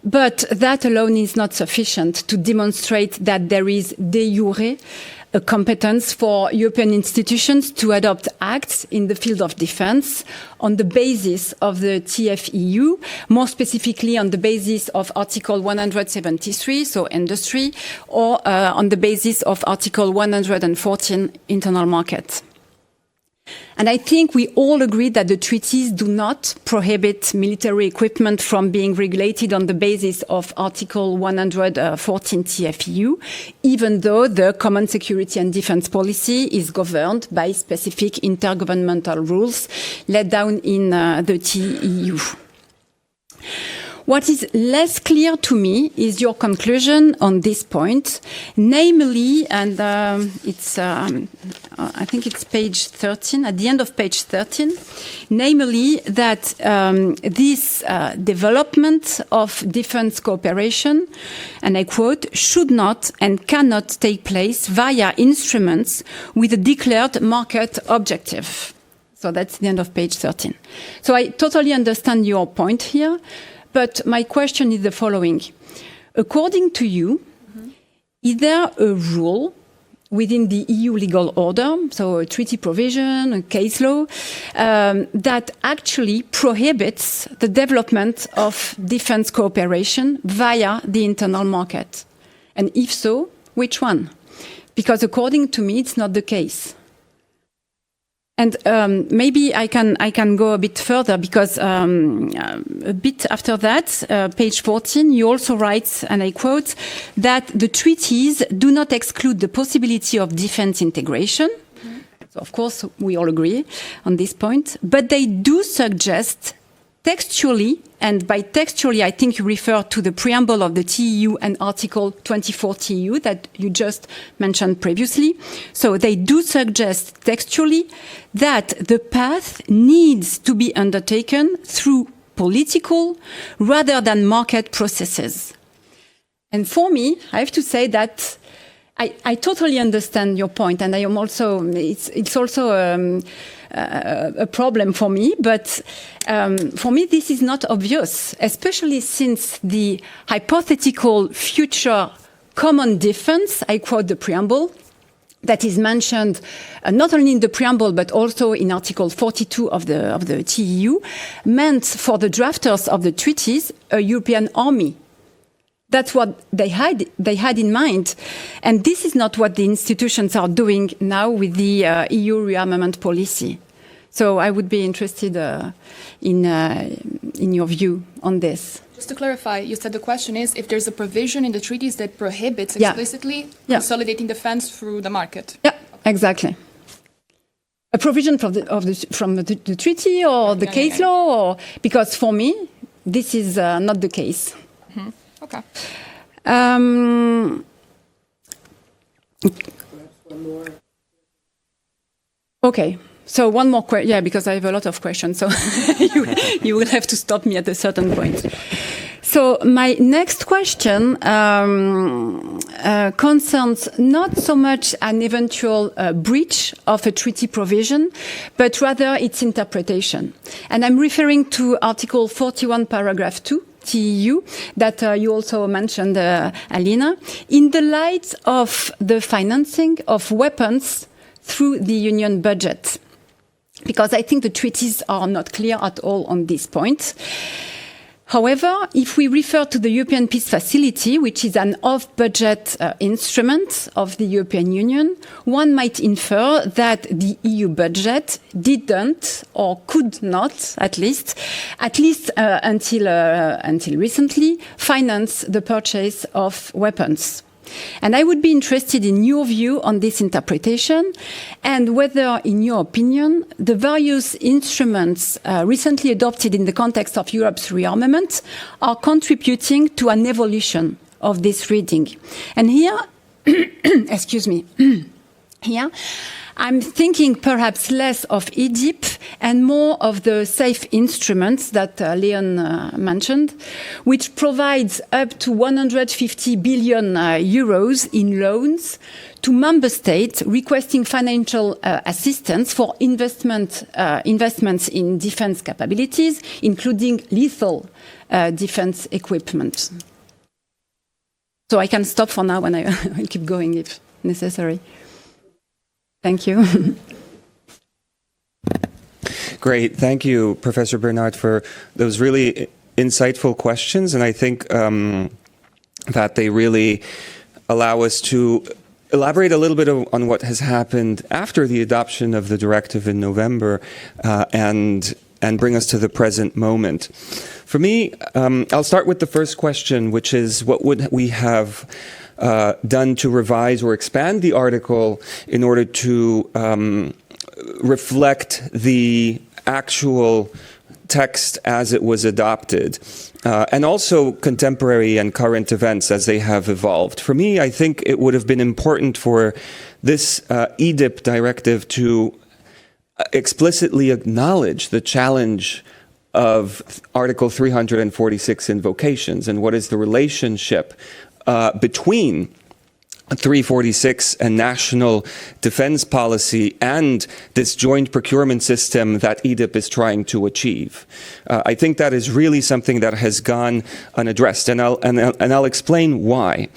[SPEAKER 5] but that alone is not sufficient to demonstrate that there is de jure a competence for European institutions to adopt acts in the field of defense on the basis of the TFEU, more specifically on the basis of Article 173, so industry, or on the basis of Article 114, internal market. And I think we all agree that the treaties do not prohibit military equipment from being regulated on the basis of Article 114 TFEU, even though the common security and defense policy is governed by specific intergovernmental rules laid down in the TEU. What is less clear to me is your conclusion on this point, namely, and I think it's page 13, at the end of page 13, namely that this development of defense cooperation, and I quote, should not and cannot take place via instruments with a declared market objective. So that's the end of page 13. So I totally understand your point here. But my question is the following. According to you, is there a rule within the EU legal order, so a treaty provision, a case law, that actually prohibits the development of defense cooperation via the internal market? And if so, which one? Because according to me, it's not the case. And maybe I can go a bit further because a bit after that, page 14, you also write, and I quote, that the treaties do not exclude the possibility of defense integration. Mm-hmm. So of course, we all agree on this point, but they do suggest textually, and by textually, I think you refer to the preamble of the TEU and Article 24 TEU that you just mentioned previously. So they do suggest textually that the path needs to be undertaken through political rather than market processes. And for me, I have to say that I totally understand your point, and I am also, it's also a problem for me, but for me this is not obvious, especially since the hypothetical future common defense, I quote the preamble, that is mentioned not only in the preamble but also in Article 42 of the TEU, meant for the drafters of the treaties a European army. That's what they had in mind. And this is not what the institutions are doing now with the EU rearmament policy. So I would be interested in your view on this.
[SPEAKER 4] Just to clarify, you said the question is if there's a provision in the treaties that prohibits explicitly consolidating defense through the market.
[SPEAKER 5] Yeah, exactly. A provision from the treaty or the case law, or because for me, this is not the case.
[SPEAKER 4] Mm-hmm. Okay.
[SPEAKER 5] Okay. So one more question, yeah, because I have a lot of questions, so you will have to stop me at a certain point. So my next question concerns not so much an eventual breach of a treaty provision, but rather its interpretation. And I'm referring to Article 41, paragraph 2, TEU, that you also mentioned, Alina, in the light of the financing of weapons through the Union budget. Because I think the treaties are not clear at all on this point. However, if we refer to the European Peace Facility, which is an off-budget instrument of the European Union, one might infer that the EU budget didn't or could not, at least until recently, finance the purchase of weapons. And I would be interested in your view on this interpretation and whether, in your opinion, the various instruments recently adopted in the context of Europe's rearmament are contributing to an evolution of this reading. And here, excuse me, here, I'm thinking perhaps less of EDIP and more of the safe instruments that Leon mentioned, which provides up to 150 billion euros in loans to member states requesting financial assistance for investments in defense capabilities, including lethal defense equipment. So I can stop for now and I will keep going if necessary. Thank you.
[SPEAKER 2] Great. Thank you, Professor Bernard, for those really insightful questions. And I think that they really allow us to elaborate a little bit on what has happened after the adoption of the directive in November and bring us to the present moment. For me, I'll start with the first question, which is what would we have done to revise or expand the article in order to reflect the actual text as it was adopted, and also contemporary and current events as they have evolved. For me, I think it would have been important for this EDIP directive to explicitly acknowledge the challenge of Article 346 invocations and what is the relationship between 346 and national defense policy and this joint procurement system that EDIP is trying to achieve. I think that is really something that has gone unaddressed, and I'll explain why.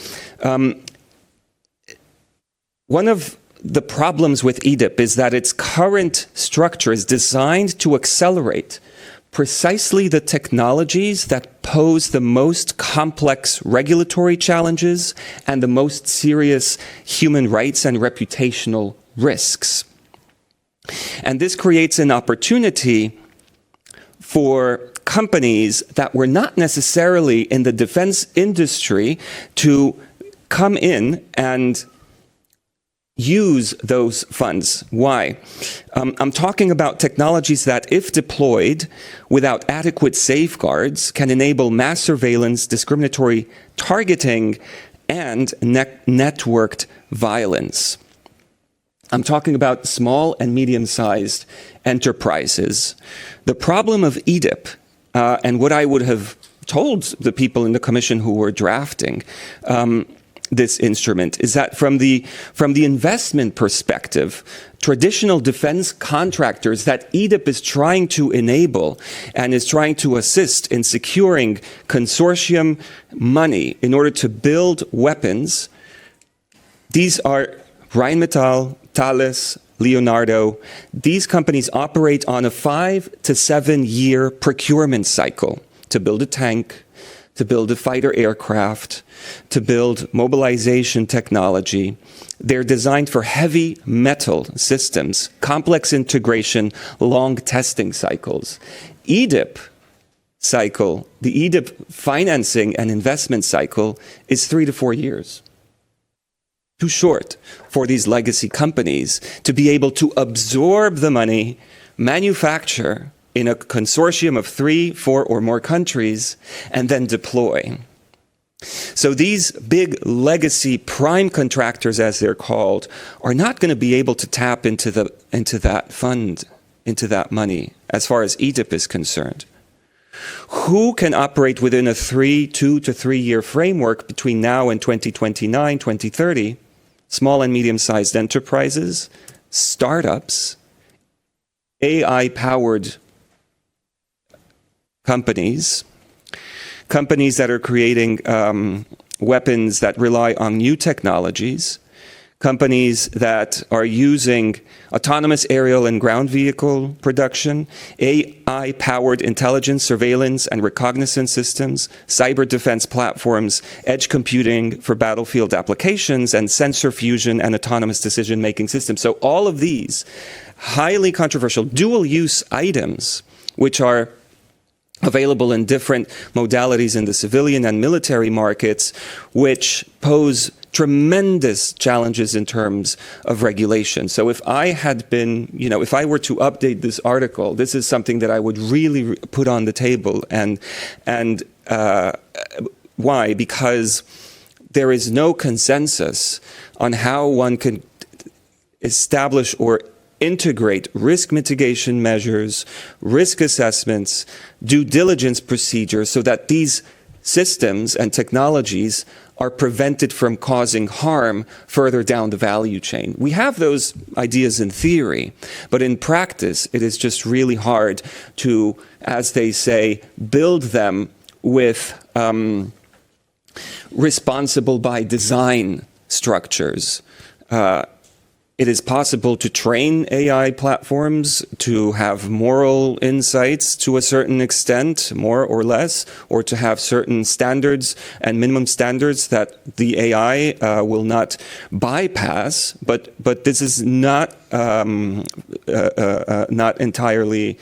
[SPEAKER 2] One of the problems with EDIP is that its current structure is designed to accelerate precisely the technologies that pose the most complex regulatory challenges and the most serious human rights and reputational risks. And this creates an opportunity for companies that were not necessarily in the defense industry to come in and use those funds. Why? I'm talking about technologies that, if deployed without adequate safeguards, can enable mass surveillance, discriminatory targeting, and networked violence. I'm talking about small and medium-sized enterprises. The problem of EDIP, and what I would have told the people in the Commission who were drafting this instrument, is that from the investment perspective, traditional defense contractors that EDIP is trying to enable and is trying to assist in securing consortium money in order to build weapons, these are Rheinmetall, Thales, Leonardo. These companies operate on a 5 to 7 year procurement cycle to build a tank, to build a fighter aircraft, to build mobilization technology. They're designed for heavy metal systems, complex integration, long testing cycles. EDIP cycle, the EDIP financing and investment cycle is 3 to 4 years. Too short for these legacy companies to be able to absorb the money, manufacture in a consortium of 3, 4, or more countries, and then deploy. So these big legacy prime contractors, as they're called, are not going to be able to tap into that fund, into that money, as far as EDIP is concerned. Who can operate within a 2 to 3 year framework between now and 2029, 2030? Small and medium-sized enterprises, startups, AI-powered companies that are creating weapons that rely on new technologies, companies that are using autonomous aerial and ground vehicle production, AI-powered intelligence, surveillance, and reconnaissance systems, cyber defense platforms, edge computing for battlefield applications, and sensor fusion and autonomous decision-making systems. So all of these highly controversial dual-use items, which are available in different modalities in the civilian and military markets, which pose tremendous challenges in terms of regulation. So if I had been, if I were to update this article, this is something that I would really put on the table. And why? Because there is no consensus on how one can establish or integrate risk mitigation measures, risk assessments, due diligence procedures, so that these systems and technologies are prevented from causing harm further down the value chain. We have those ideas in theory, but in practice, it is just really hard to, as they say, build them with responsible by design structures. It is possible to train AI platforms to have moral insights to a certain extent, more or less, or to have certain standards and minimum standards that the AI will not bypass. But this is not entirely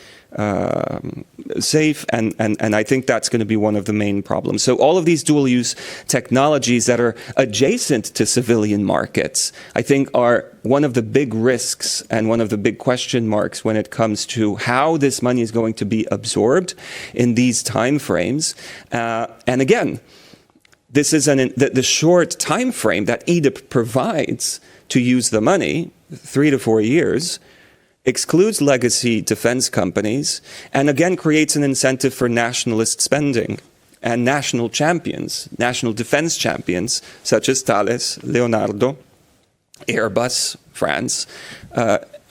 [SPEAKER 2] safe, and I think that's going to be one of the main problems. So all of these dual-use technologies that are adjacent to civilian markets, I think, are one of the big risks and one of the big question marks when it comes to how this money is going to be absorbed in these time frames. And again, this is the short time frame that EDIP provides to use the money, 3 to 4 years, excludes legacy defense companies, and again creates an incentive for nationalist spending and national champions, national defense champions, such as Thales, Leonardo, Airbus, France,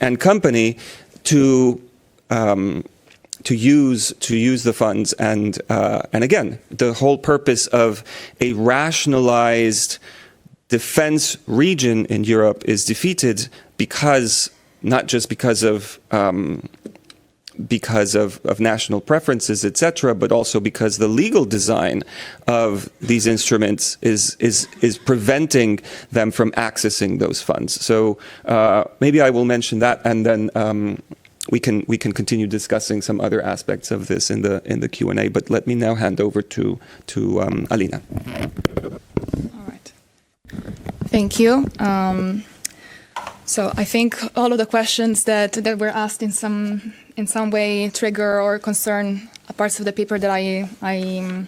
[SPEAKER 2] and company to use the funds. And again, the whole purpose of a rationalized defense region in Europe is defeated because not just because of national preferences, etc., but also because the legal design of these instruments is preventing them from accessing those funds. So maybe I will mention that, and then we can continue discussing some other aspects of this in the Q&A. But let me now hand over to Alina.
[SPEAKER 4] All right. Thank you. So I think all of the questions that were asked in some way trigger or concern parts of the paper that I'm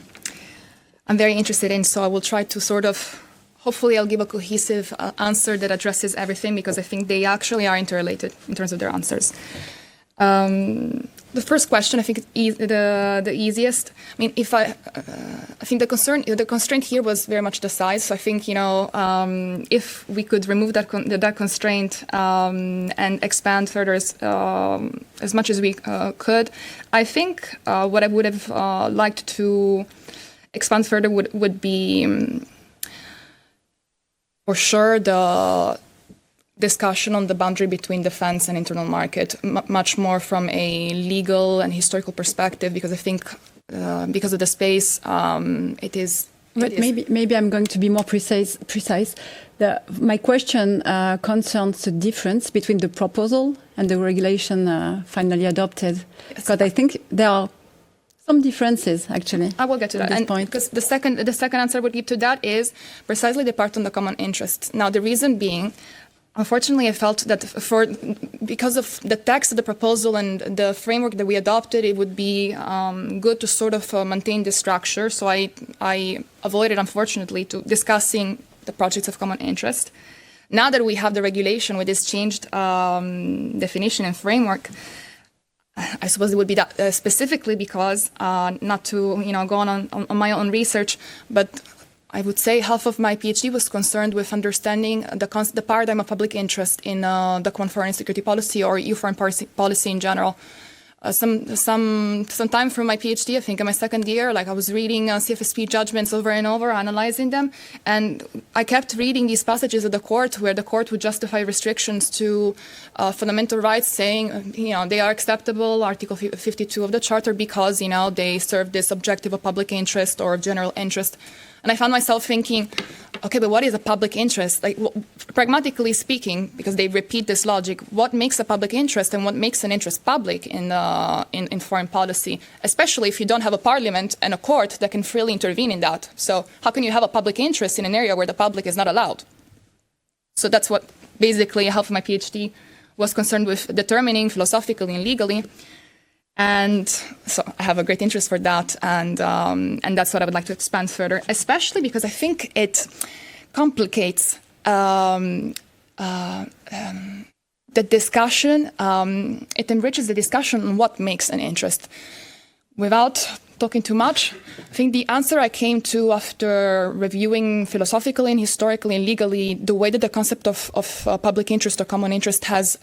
[SPEAKER 4] very interested in. So I will try to sort of, hopefully I'll give a cohesive answer that addresses everything, because I think they actually are interrelated in terms of their answers. The first question, I think, is the easiest. I mean, I think the constraint here was very much the size. So I think, if we could remove that constraint and expand further as much as we could, I think what I would have liked to expand further would be, for sure, the discussion on the boundary between defense and internal market, much more from a legal and historical perspective, because I think because of the space, it is.
[SPEAKER 5] But maybe I'm going to be more precise. My question concerns the difference between the proposal and the regulation finally adopted, because I think there are Some differences, actually.
[SPEAKER 4] I will get to that. And because the second answer I would give to that is precisely the part on the common interest. Now, the reason being, unfortunately, I felt that because of the text of the proposal and the framework that we adopted, it would be good to sort of maintain this structure. So I avoided, unfortunately, to discussing the projects of common interest. Now that we have the regulation with this changed definition and framework, I suppose it would be that specifically because, not to go on my own research, but I would say half of my PhD was concerned with understanding the paradigm of public interest in the common foreign and security policy or EU foreign policy in general. Some time through my PhD, I think in my second year, I was reading CFSP judgments over and over, analyzing them, and I kept reading these passages of the court where the court would justify restrictions to fundamental rights, saying they are acceptable, Article 52 of the Charter, because they serve this objective of public interest or general interest. And I found myself thinking, okay, but what is a public interest? Pragmatically speaking, because they repeat this logic, what makes a public interest and what makes an interest public in foreign policy, especially if you don't have a parliament and a court that can freely intervene in that. So how can you have a public interest in an area where the public is not allowed? So that's what basically half of my PhD was concerned with determining philosophically and legally. And so I have a great interest for that, and that's what I would like to expand further, especially because I think it complicates the discussion. It enriches the discussion on what makes an interest. Without talking too much, I think the answer I came to after reviewing philosophically and historically and legally the way that the concept of public interest or common interest has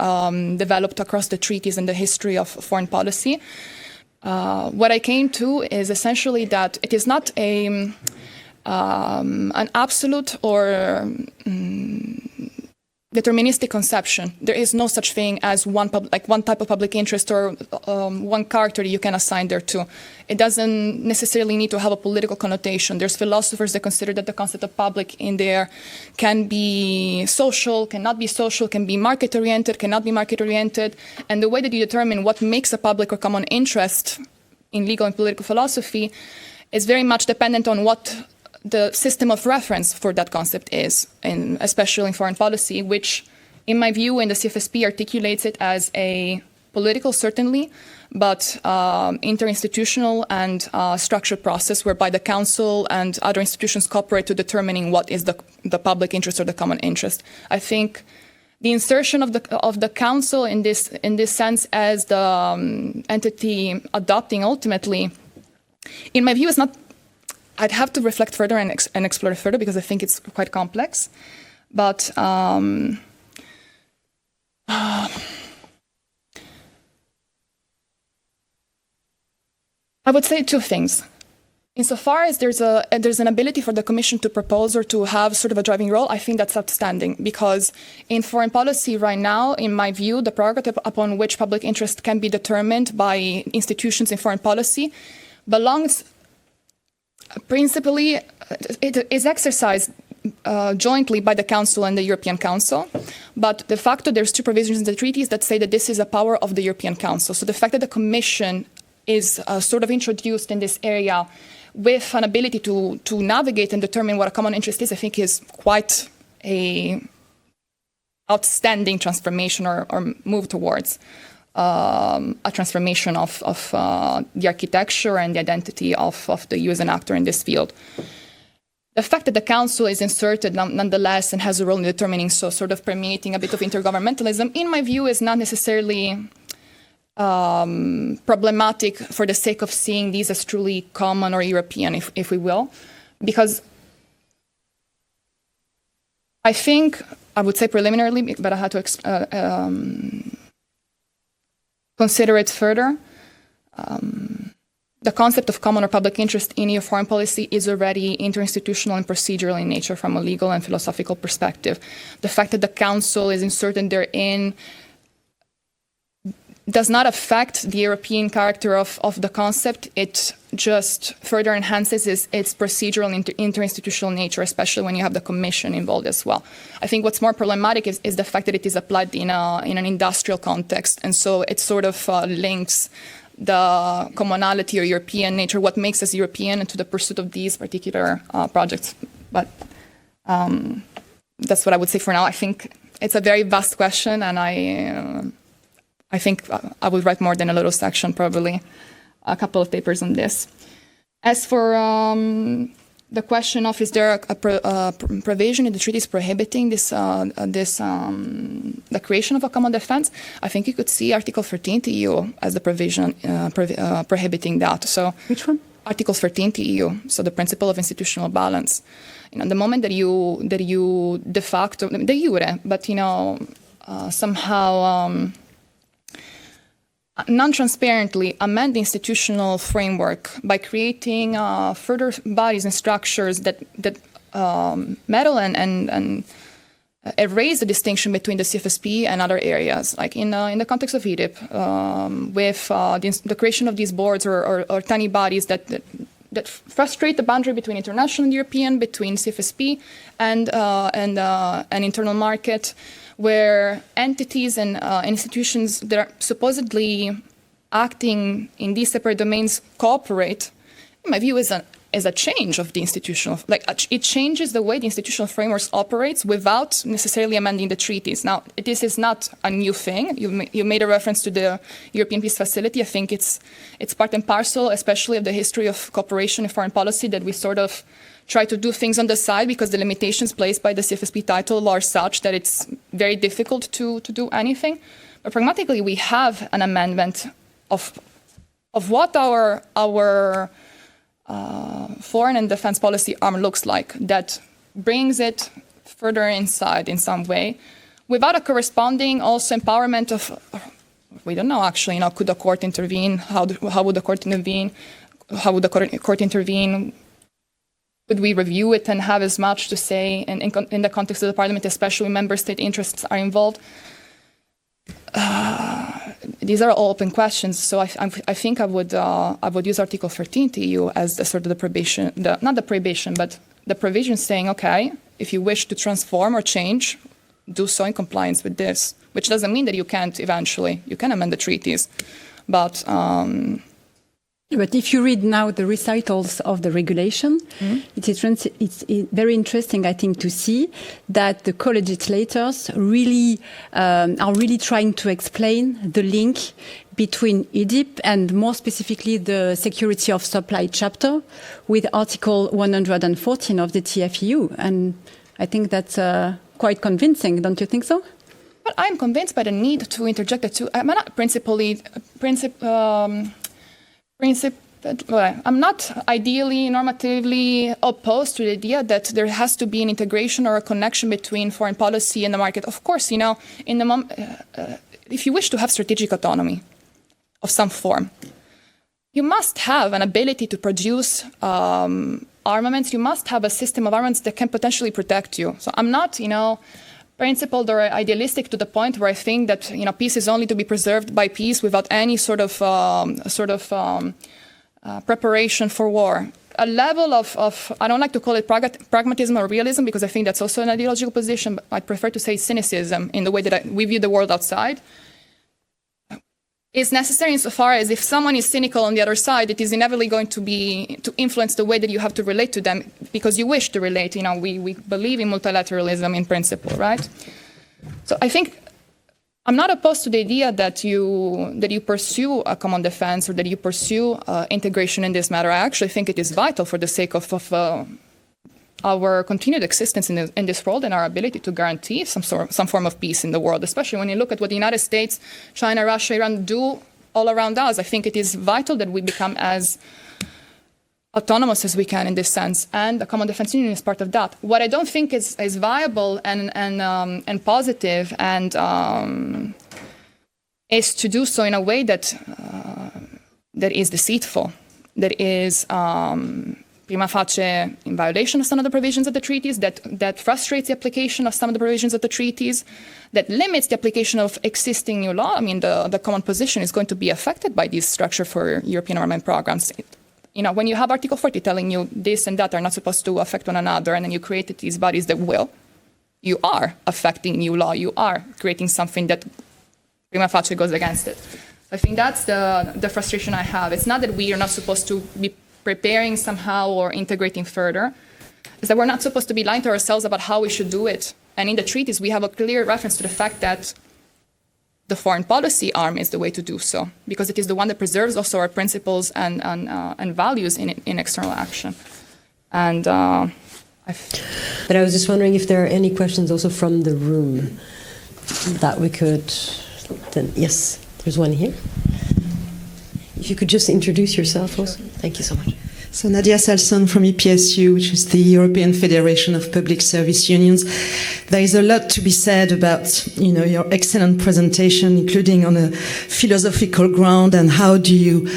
[SPEAKER 4] developed across the treaties and the history of foreign policy, what I came to is essentially that it is not an absolute or deterministic conception. There is no such thing as one type of public interest or one character that you can assign there to. It doesn't necessarily need to have a political connotation. There's philosophers that consider that the concept of public in there can be social, cannot be social, can be market-oriented, cannot be market-oriented. And the way that you determine what makes a public or common interest in legal and political philosophy is very much dependent on what the system of reference for that concept is, especially in foreign policy, which, in my view, in the CFSP articulates it as a political, certainly, but interinstitutional and structured process whereby the Council and other institutions cooperate to determining what is the public interest or the common interest. I think the insertion of the Council in this sense as the entity adopting ultimately, in my view, is not. I'd have to reflect further and explore it further because I think it's quite complex. But I would say two things. Insofar as there's an ability for the Commission to propose or to have sort of a driving role, I think that's outstanding because in foreign policy right now, in my view, the prerogative upon which public interest can be determined by institutions in foreign policy belongs principally, it is exercised jointly by the Council and the European Council, but de facto there's two provisions in the treaties that say that this is a power of the European Council. So the fact that the Commission is sort of introduced in this area with an ability to navigate and determine what a common interest is, I think is quite a outstanding transformation or move towards a transformation of the architecture and the identity of the EU as an actor in this field. The fact that the Council is inserted nonetheless and has a role in determining, so sort of permeating a bit of intergovernmentalism, in my view, is not necessarily problematic for the sake of seeing these as truly common or European, if we will, because I think, I would say preliminarily, but I had to consider it further. The concept of common or public interest in EU foreign policy is already interinstitutional and procedural in nature from a legal and philosophical perspective. The fact that the Council is inserted therein does not affect the European character of the concept. It just further enhances its procedural and interinstitutional nature, especially when you have the Commission involved as well. I think what's more problematic is the fact that it is applied in an industrial context, and so it sort of links the commonality or European nature, what makes us European, and to the pursuit of these particular projects. But that's what I would say for now. I think it's a very vast question, and I think I would write more than a little section, probably a couple of papers on this. As for the question of is there a provision in the treaties prohibiting the creation of a common defense, I think you could see Article 13 to EU as the provision prohibiting that. So
[SPEAKER 5] which one?
[SPEAKER 4] Article 13 to EU, so the principle of institutional balance. The moment that you de facto, de jure, but somehow non-transparently amend the institutional framework by creating further bodies and structures that meddle and erase the distinction between the CFSP and other areas, like in the context of EDIP, with the creation of these boards or tiny bodies that frustrate the boundary between international and European, between CFSP and internal market, where entities and institutions that are supposedly acting in these separate domains cooperate, in my view, is a change of the institutional, it changes the way the institutional framework operates without necessarily amending the treaties. Now, this is not a new thing. You made a reference to the European Peace Facility. I think it's part and parcel, especially of the history of cooperation in foreign policy, that we sort of try to do things on the side because the limitations placed by the CFSP title are such that it's very difficult to do anything. But pragmatically, we have an amendment of what our foreign and defense policy arm looks like, that brings it further inside in some way, without a corresponding also empowerment of, we don't know actually, could the court intervene? How would the court intervene? How would the court intervene? Would we review it and have as much to say in the context of the parliament, especially when member state interests are involved? These are all open questions. So I think I would use Article 13 to EU as the sort of the prohibition, not the prohibition, but the provision saying, okay, if you wish to transform or change, do so in compliance with this, which doesn't mean that you can't eventually, you can amend the treaties, but
[SPEAKER 5] if you read now the recitals of the regulation, it's very interesting, I think, to see that the co-legislators really are really trying to explain the link between EDIP and more specifically the security of supply chapter with Article 114 of the TFEU. And I think that's quite convincing, don't you think so?
[SPEAKER 4] Well, I'm convinced by the need to interject the two. I'm not I'm not ideally, normatively opposed to the idea that there has to be an integration or a connection between foreign policy and the market. Of course, if you wish to have strategic autonomy of some form, you must have an ability to produce armaments. You must have a system of armaments that can potentially protect you. So I'm not, principled or idealistic to the point where I think that peace is only to be preserved by peace without any sort of preparation for war. A level of I don't like to call it pragmatism or realism because I think that's also an ideological position, but I prefer to say cynicism in the way that we view the world outside, is necessary insofar as if someone is cynical on the other side, it is inevitably going to influence the way that you have to relate to them because you wish to relate. We believe in multilateralism in principle, right? So I think I'm not opposed to the idea that you pursue a common defense or that you pursue integration in this matter. I actually think it is vital for the sake of our continued existence in this world and our ability to guarantee some form of peace in the world, especially when you look at what the United States, China, Russia, Iran do all around us. I think it is vital that we become as autonomous as we can in this sense, and the Common Defence Union is part of that. What I don't think is viable and positive and is to do so in a way that is deceitful, that is prima facie in violation of some of the provisions of the treaties, that frustrates the application of some of the provisions of the treaties, that limits the application of existing new law. I mean, the common position is going to be affected by this structure for European armament programs. When you have Article 40 telling you this and that are not supposed to affect one another, and then you created these bodies that will, you are affecting new law. You are creating something that prima facie goes against it. I think that's the frustration I have. It's not that we are not supposed to be preparing somehow or integrating further. It's that we're not supposed to be lying to ourselves about how we should do it. And in the treaties, we have a clear reference to the fact that the foreign policy arm is the way to do so, because it is the one that preserves also our principles and values in external action. And
[SPEAKER 1] but I was just wondering if there are any questions also from the room that we could. Then yes, there's one here. If you could just introduce yourself also. Thank you so much.
[SPEAKER 6] So Nadia Salson from EPSU, which is the European Federation of Public Service Unions. There is a lot to be said about, your excellent presentation, including on a philosophical ground, and how do you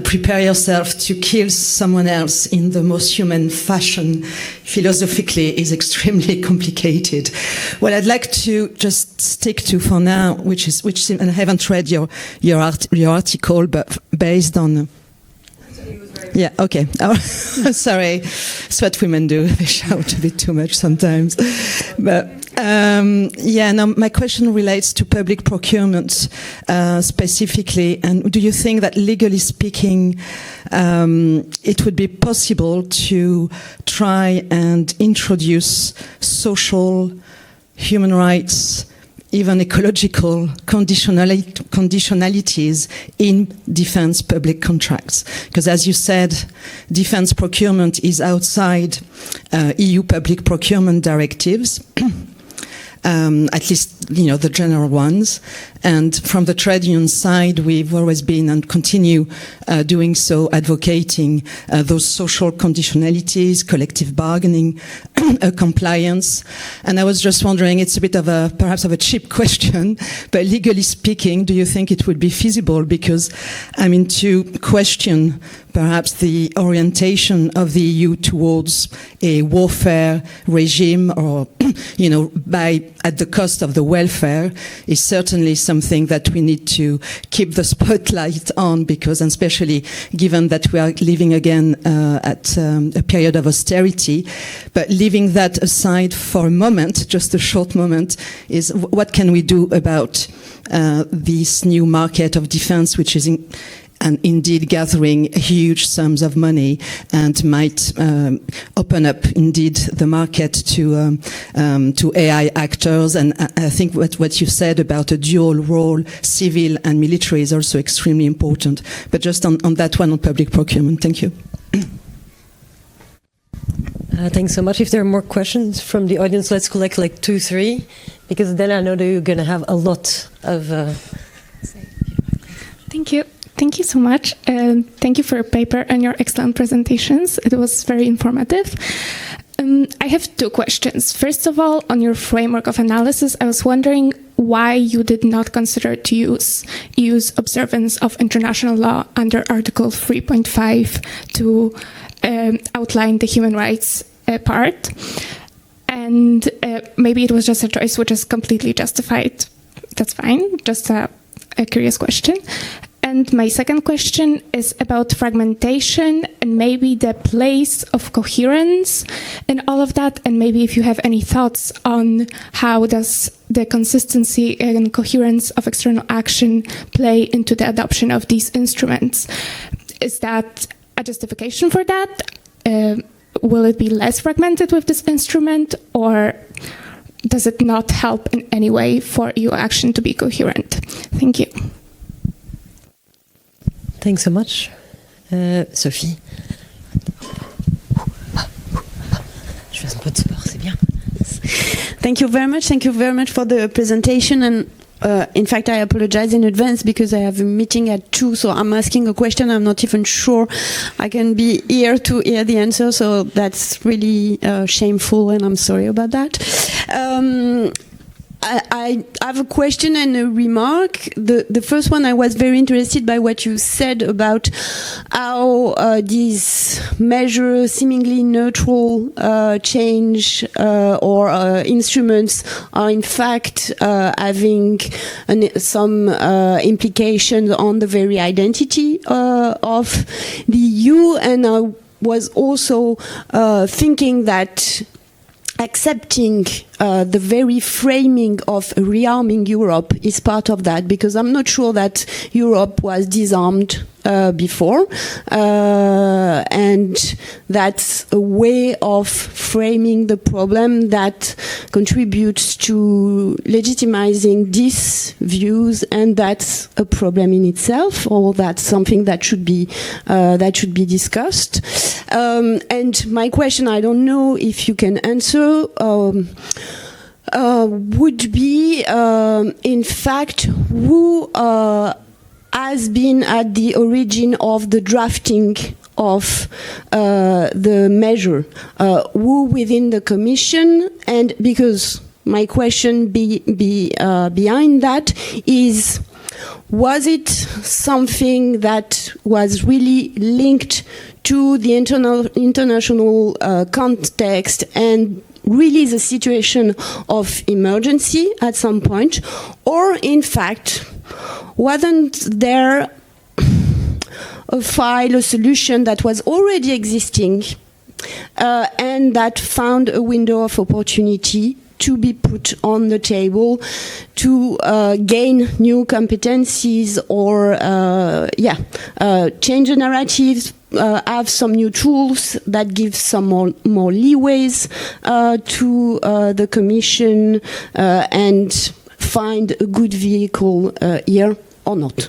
[SPEAKER 6] prepare yourself to kill someone else in the most human fashion. Philosophically is extremely complicated. What I'd like to just stick to for now, which and I haven't read your article, but based on. Yeah, okay. Oh, sorry. It's what women do. They shout a bit too much sometimes. But my question relates to public procurement specifically. And do you think that legally speaking, it would be possible to try and introduce social, human rights, even ecological conditionalities in defense public contracts? Because as you said, defense procurement is outside EU public procurement directives, at least, the general ones. And from the trade union side, we've always been and continue doing so, advocating those social conditionalities, collective bargaining, compliance. And I was just wondering, it's a bit of perhaps a cheap question, but legally speaking, do you think it would be feasible? Because to question perhaps the orientation of the EU towards a warfare regime, or at the cost of the welfare, is certainly something that we need to keep the spotlight on, because, and especially given that we are living again at a period of austerity. But leaving that aside for a moment, just a short moment, is what can we do about this new market of defense, which is and indeed gathering huge sums of money, and might open up indeed the market to AI actors. And I think what you said about a dual role, civil and military, is also extremely important. But just on that one, on public procurement. Thank you.
[SPEAKER 1] Thanks so much. If there are more questions from the audience, let's collect 2, 3, because then I know that you're going to have a lot of...
[SPEAKER 3] Thank you. Thank you so much. Thank you for your paper and your excellent presentations. It was very informative. I have 2 questions. First of all, on your framework of analysis, I was wondering why you did not consider to use observance of international law under Article 3.5 to outline the human rights part. And maybe it was just a choice which is completely justified. That's fine. Just a curious question. And my second question is about fragmentation and maybe the place of coherence and all of that. And maybe if you have any thoughts on how does the consistency and coherence of external action play into the adoption of these instruments. Is that a justification for that? Will it be less fragmented with this instrument, or does it not help in any way for EU action to be coherent? Thank you.
[SPEAKER 1] Thanks so much. Sophie. Je fais un peu de sport, c'est bien.
[SPEAKER 7] Thank you very much. Thank you very much for the presentation. And in fact, I apologize in advance because I have a meeting at 2, so I'm asking a question I'm not even sure I can be here to hear the answer. So that's really shameful, and I'm sorry about that. I have a question and a remark. The first one, I was very interested by what you said about how these measures, seemingly neutral change or instruments, are in fact having some implications on the very identity of the EU. And I was also thinking that accepting the very framing of rearming Europe is part of that, because I'm not sure that Europe was disarmed before, and that's a way of framing the problem that contributes to legitimizing these views, and that's a problem in itself, or that's something that should be discussed. And my question, I don't know if you can answer, would be, in fact, who has been at the origin of the drafting of the measure, who within the Commission, and because my question behind that is, was it something that was really linked to the international context and really the situation of emergency at some point, or in fact, wasn't there a file, a solution that was already existing and that found a window of opportunity to be put on the table to gain new competencies, or change the narratives, have some new tools that give some more leeways to the Commission, and find a good vehicle here or not?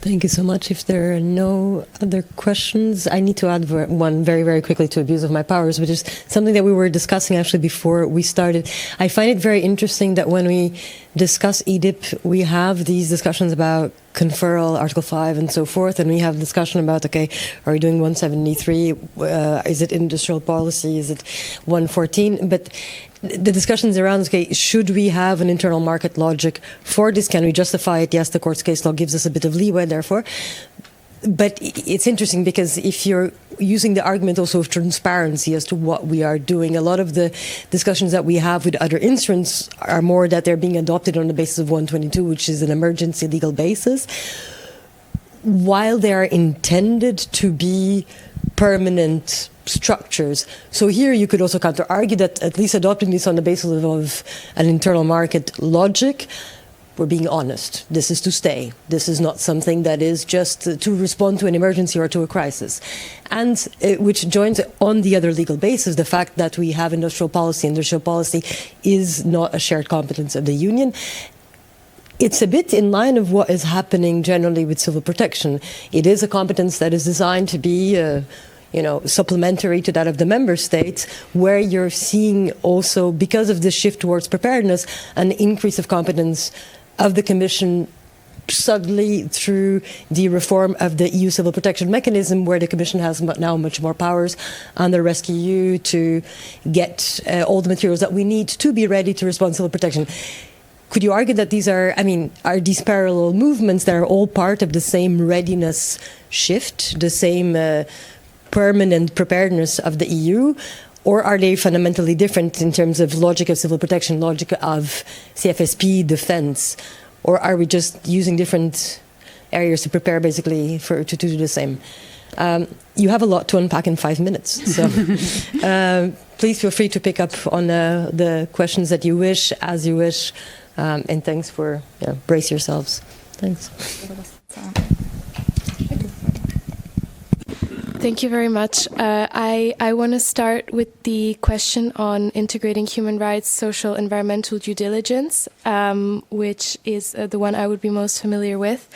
[SPEAKER 1] Thank you so much. If there are no other questions, I need to add one very, very quickly to abuse of my powers, which is something that we were discussing actually before we started. I find it very interesting that when we discuss EDIP, we have these discussions about conferral, Article 5 and so forth, and we have discussion about, okay, are we doing 173? Is it industrial policy? Is it 114? But the discussions around, okay, should we have an internal market logic for this? Can we justify it? Yes, the court's case law gives us a bit of leeway, therefore. But it's interesting because if you're using the argument also of transparency as to what we are doing, a lot of the discussions that we have with other instruments are more that they're being adopted on the basis of 122, which is an emergency legal basis, while they are intended to be permanent structures. So here you could also counter-argue that at least adopting this on the basis of an internal market logic, we're being honest. This is to stay. This is not something that is just to respond to an emergency or to a crisis. And which joins on the other legal basis, the fact that we have industrial policy. Industrial policy is not a shared competence of the Union. It's a bit in line of what is happening generally with civil protection. It is a competence that is designed to be supplementary to that of the member states, where you're seeing also, because of the shift towards preparedness, an increase of competence of the Commission suddenly through the reform of the EU civil protection mechanism, where the Commission has now much more powers under RescueEU to get all the materials that we need to be ready to respond to civil protection. Could you argue that these are these parallel movements that are all part of the same readiness shift, the same permanent preparedness of the EU, or are they fundamentally different in terms of logic of civil protection, logic of CFSP, defense, or are we just using different areas to prepare basically to do the same? You have a lot to unpack in 5 minutes, so please feel free to pick up on the questions that you wish, as you wish, and thanks for brace yourselves. Thanks.
[SPEAKER 3] Thank you very much. I want to start with the question on integrating human rights, social, environmental due diligence, which is the one I would be most familiar with,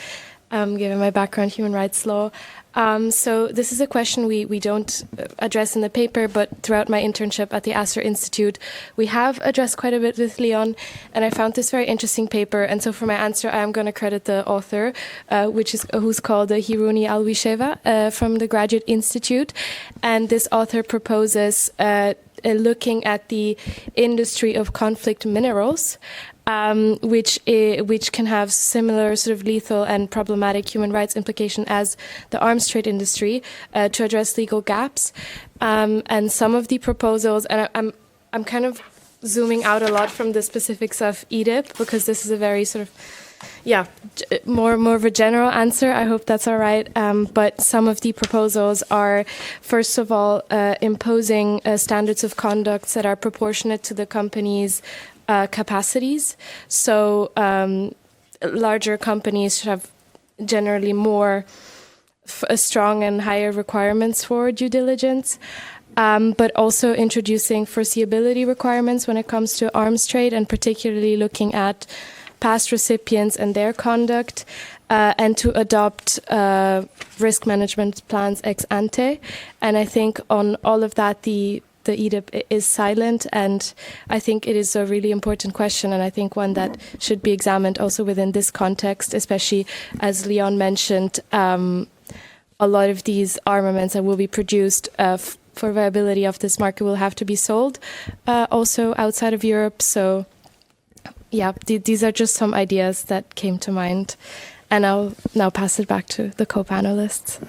[SPEAKER 3] given my background, human rights law. So this is a question we don't address in the paper, but throughout my internship at the Astor Institute, we have addressed quite a bit with Leon, and I found this very interesting paper. And so for my answer, I am going to credit the author, who's called Hiruni Alwisheva from the Graduate Institute. And this author proposes looking at the industry of conflict minerals, which can have similar sort of lethal and problematic human rights implication as the arms trade industry, to address legal gaps. And some of the proposals, and I'm kind of zooming out a lot from the specifics of EDIP, because this is a very sort of Yeah, more of a general answer. I hope that's all right. But some of the proposals are, first of all, imposing standards of conduct that are proportionate to the company's capacities. So larger companies should have generally more strong and higher requirements for due diligence. But also introducing foreseeability requirements when it comes to arms trade, and particularly looking at past recipients and their conduct, and to adopt risk management plans ex ante. And I think on all of that, the EDIP is silent, and I think it is a really important question, and I think one that should be examined also within this context, especially as Leon mentioned, a lot of these armaments that will be produced for viability of this market will have to be sold also outside of Europe. So yeah, these are just some ideas that came to mind. And I'll now pass it back to the co-panelists.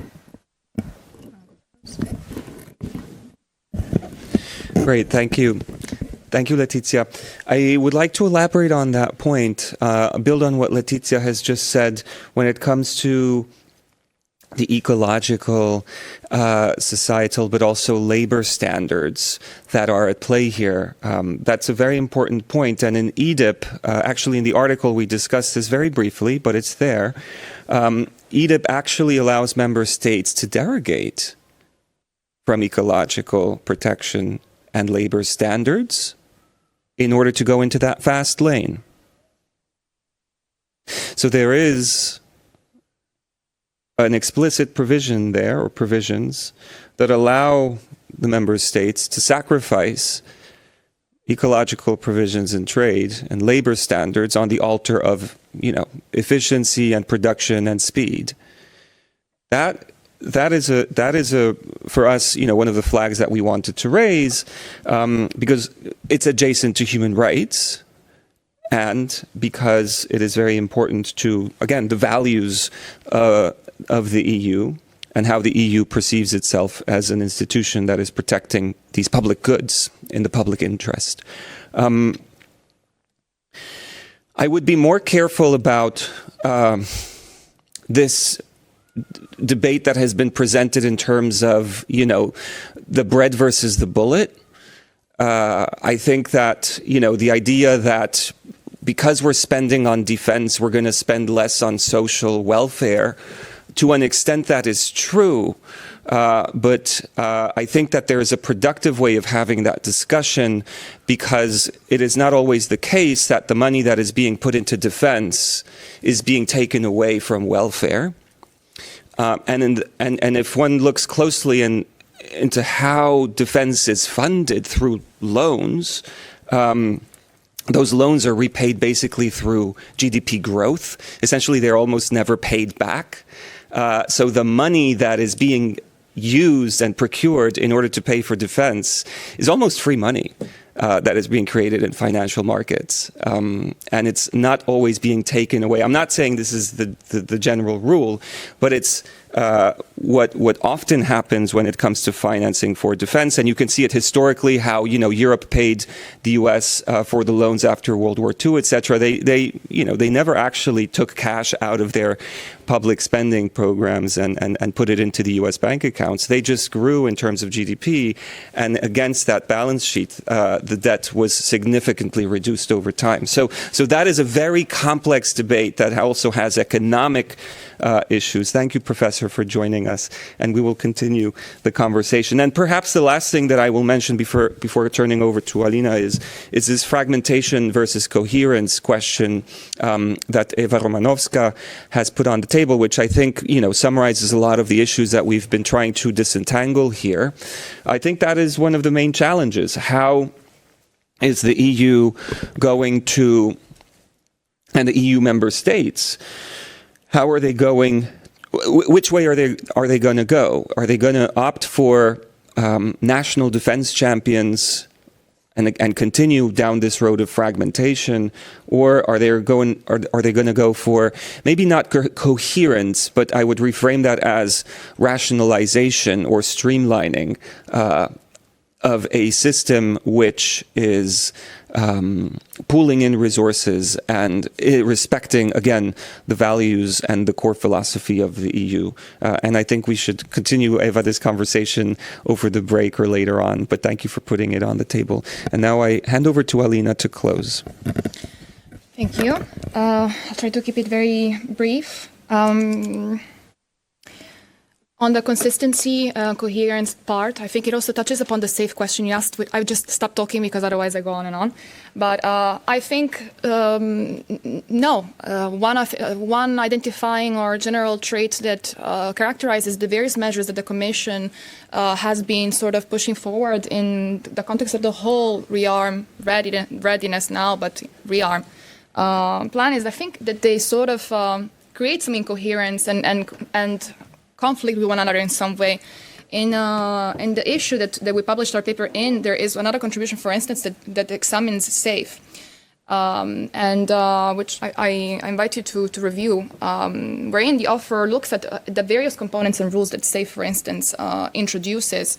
[SPEAKER 2] Great, thank you. Thank you, Letizia. I would like to elaborate on that point, build on what Letizia has just said when it comes to the ecological, societal, but also labor standards that are at play here. That's a very important point. And in EDIP, actually in the article we discussed this very briefly, but it's there. EDIP actually allows member states to derogate from ecological protection and labor standards in order to go into that fast lane. So there is an explicit provision there, or provisions, that allow the member states to sacrifice ecological provisions in trade and labor standards on the altar of, efficiency and production and speed. That is for us, one of the flags that we wanted to raise, because it's adjacent to human rights, and because it is very important to, again, the values of the EU and how the EU perceives itself as an institution that is protecting these public goods in the public interest. I would be more careful about this debate that has been presented in terms of, the bread versus the bullet. I think that, the idea that because we're spending on defense, we're going to spend less on social welfare. To an extent that is true, but I think that there is a productive way of having that discussion, because it is not always the case that the money that is being put into defense is being taken away from welfare. And if one looks closely into how defense is funded through loans, those loans are repaid basically through GDP growth. Essentially, they're almost never paid back. So the money that is being used and procured in order to pay for defense is almost free money that is being created in financial markets. And it's not always being taken away. I'm not saying this is the general rule, but it's what often happens when it comes to financing for defense. And you can see it historically, how, Europe paid the US for the loans after World War II, etc. They never actually took cash out of their public spending programs and put it into the US bank accounts. They just grew in terms of GDP, and against that balance sheet, the debt was significantly reduced over time. So that is a very complex debate that also has economic issues. Thank you, Professor, for joining us, and we will continue the conversation. And perhaps the last thing that I will mention before turning over to Alina is this fragmentation versus coherence question that Eva Romanowska has put on the table, which I think summarizes a lot of the issues that we've been trying to disentangle here. I think that is one of the main challenges. How is the EU going to, and the EU member states, how are they going? Which way are they going to go? Are they going to opt for national defense champions and continue down this road of fragmentation, or are they going to go for maybe not coherence, but I would reframe that as rationalization or streamlining of a system which is pooling in resources and respecting, again, the values and the core philosophy of the EU. And I think we should continue, Eva, this conversation over the break or later on, but thank you for putting it on the table. And now I hand over to Alina to close.
[SPEAKER 4] Thank you. I'll try to keep it very brief. On the consistency, coherence part, I think it also touches upon the safe question you asked. I just stop talking because otherwise I go on and on. But I think, no. One identifying or general trait that characterizes the various measures that the Commission has been sort of pushing forward in the context of the whole ReArm readiness now, but ReArm plan is, I think, that they sort of create some incoherence and conflict with one another in some way. In the issue that we published our paper in, there is another contribution, for instance, that examines SAFE, which I invite you to review, wherein the author looks at the various components and rules that SAFE, for instance, introduces,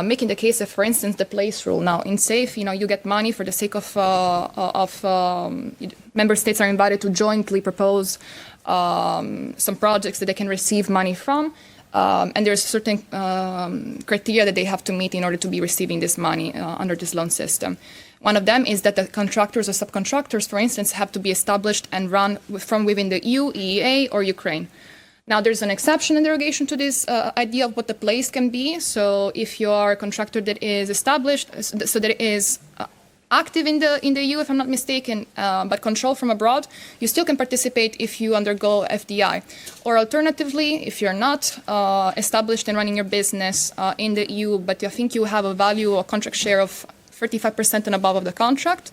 [SPEAKER 4] making the case of, for instance, the place rule. Now, in SAFE, you get money for the sake of member states are invited to jointly propose some projects that they can receive money from, and there's certain criteria that they have to meet in order to be receiving this money under this loan system. One of them is that the contractors or subcontractors, for instance, have to be established and run from within the EU, EEA, or Ukraine. Now, there's an exception and derogation to this idea of what the place can be. So if you are a contractor that is established, so that it is active in the EU, if I'm not mistaken, but controlled from abroad, you still can participate if you undergo FDI. Or alternatively, if you're not established and running your business in the EU, but I think you have a value or contract share of 35% and above of the contract,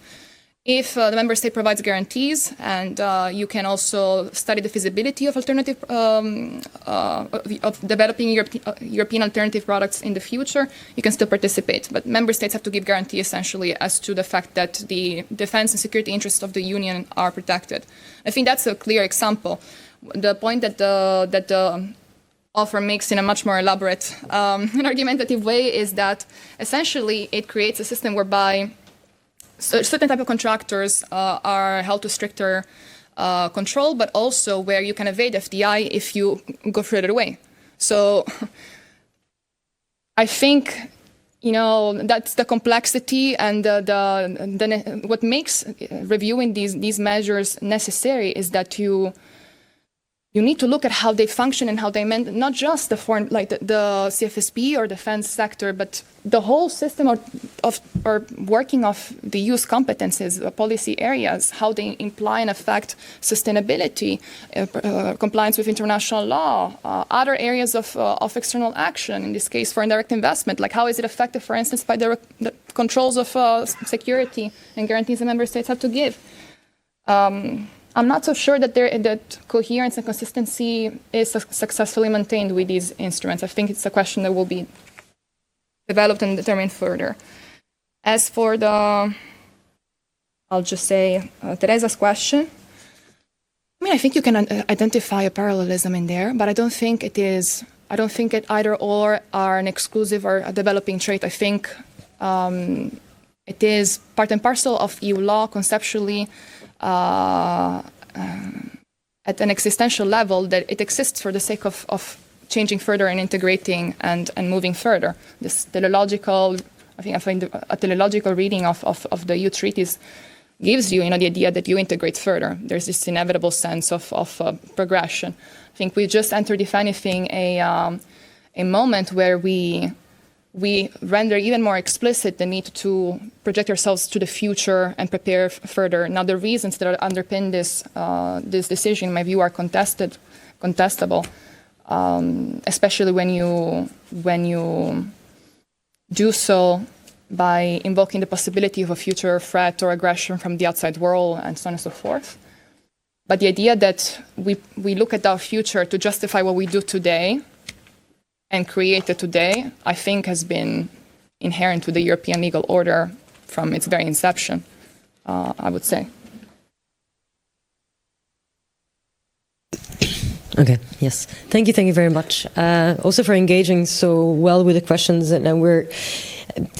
[SPEAKER 4] if the member state provides guarantees, and you can also study the feasibility of alternative of developing European alternative products in the future, you can still participate. But member states have to give guarantee essentially as to the fact that the defense and security interests of the Union are protected. I think that's a clear example. The point that the author makes in a much more elaborate and argumentative way is that essentially it creates a system whereby certain type of contractors are held to stricter control, but also where you can evade FDI if you go further away. So I think, that's the complexity and what makes reviewing these measures necessary is that you need to look at how they function and how they meant not just the foreign, like the CFSP or defense sector, but the whole system of working of the EU's competences, policy areas, how they imply and affect sustainability, compliance with international law, other areas of external action, in this case foreign direct investment, like how is it affected, for instance, by the controls of security and guarantees the member states have to give. I'm not so sure that coherence and consistency is successfully maintained with these instruments. I think it's a question that will be developed and determined further. As for I'll just say, Teresa's question, I think you can identify a parallelism in there, but I don't think it either or are an exclusive or a developing trait. I think it is part and parcel of EU law conceptually, at an existential level, that it exists for the sake of changing further and integrating and moving further. This teleological, I find a teleological reading of the EU treaties gives you, the idea that you integrate further. There's this inevitable sense of progression. I think we just entered, if anything, a moment where we render even more explicit the need to project ourselves to the future and prepare further. Now, the reasons that underpin this decision, in my view, are contestable, especially when you do so by invoking the possibility of a future threat or aggression from the outside world, and so on and so forth. But the idea that we look at our future to justify what we do today and create it today, I think has been inherent to the European legal order from its very inception, I would say.
[SPEAKER 1] Okay, yes. Thank you very much. Also for engaging so well with the questions, and we're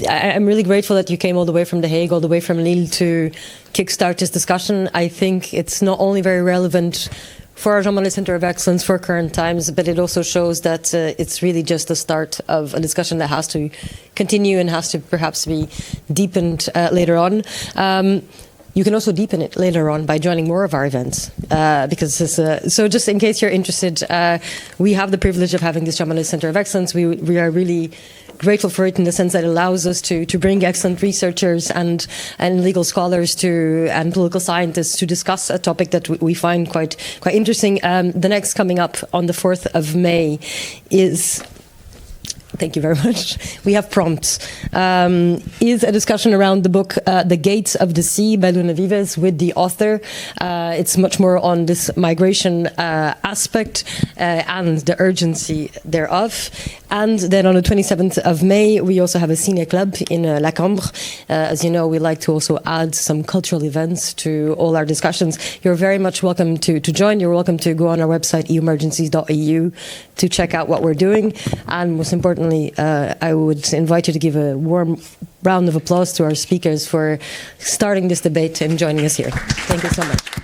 [SPEAKER 1] I'm really grateful that you came all the way from The Hague, all the way from Lille to kickstart this discussion. I think it's not only very relevant for our Jean Monnet Center of Excellence for current times, but it also shows that it's really just the start of a discussion that has to continue and has to perhaps be deepened later on. You can also deepen it later on by joining more of our events, because this is, so just in case you're interested, we have the privilege of having this Jean Monnet Center of Excellence. We are really grateful for it in the sense that it allows us to bring excellent researchers and legal scholars and political scientists to discuss a topic that we find quite interesting. The next coming up on the 4th of May is... Thank you very much. We have prompts. Is a discussion around the book The Gates of the Sea by Luna Vives with the author. It's much more on this migration aspect and the urgency thereof. And then on the 27th of May, we also have a Ciné Club in La Cambre. As you know, we like to also add some cultural events to all our discussions. You're very much welcome to join. You're welcome to go on our website, euemergencies.eu, to check out what we're doing. And most importantly, I would invite you to give a warm round of applause to our speakers for starting this debate and joining us here. Thank you so much.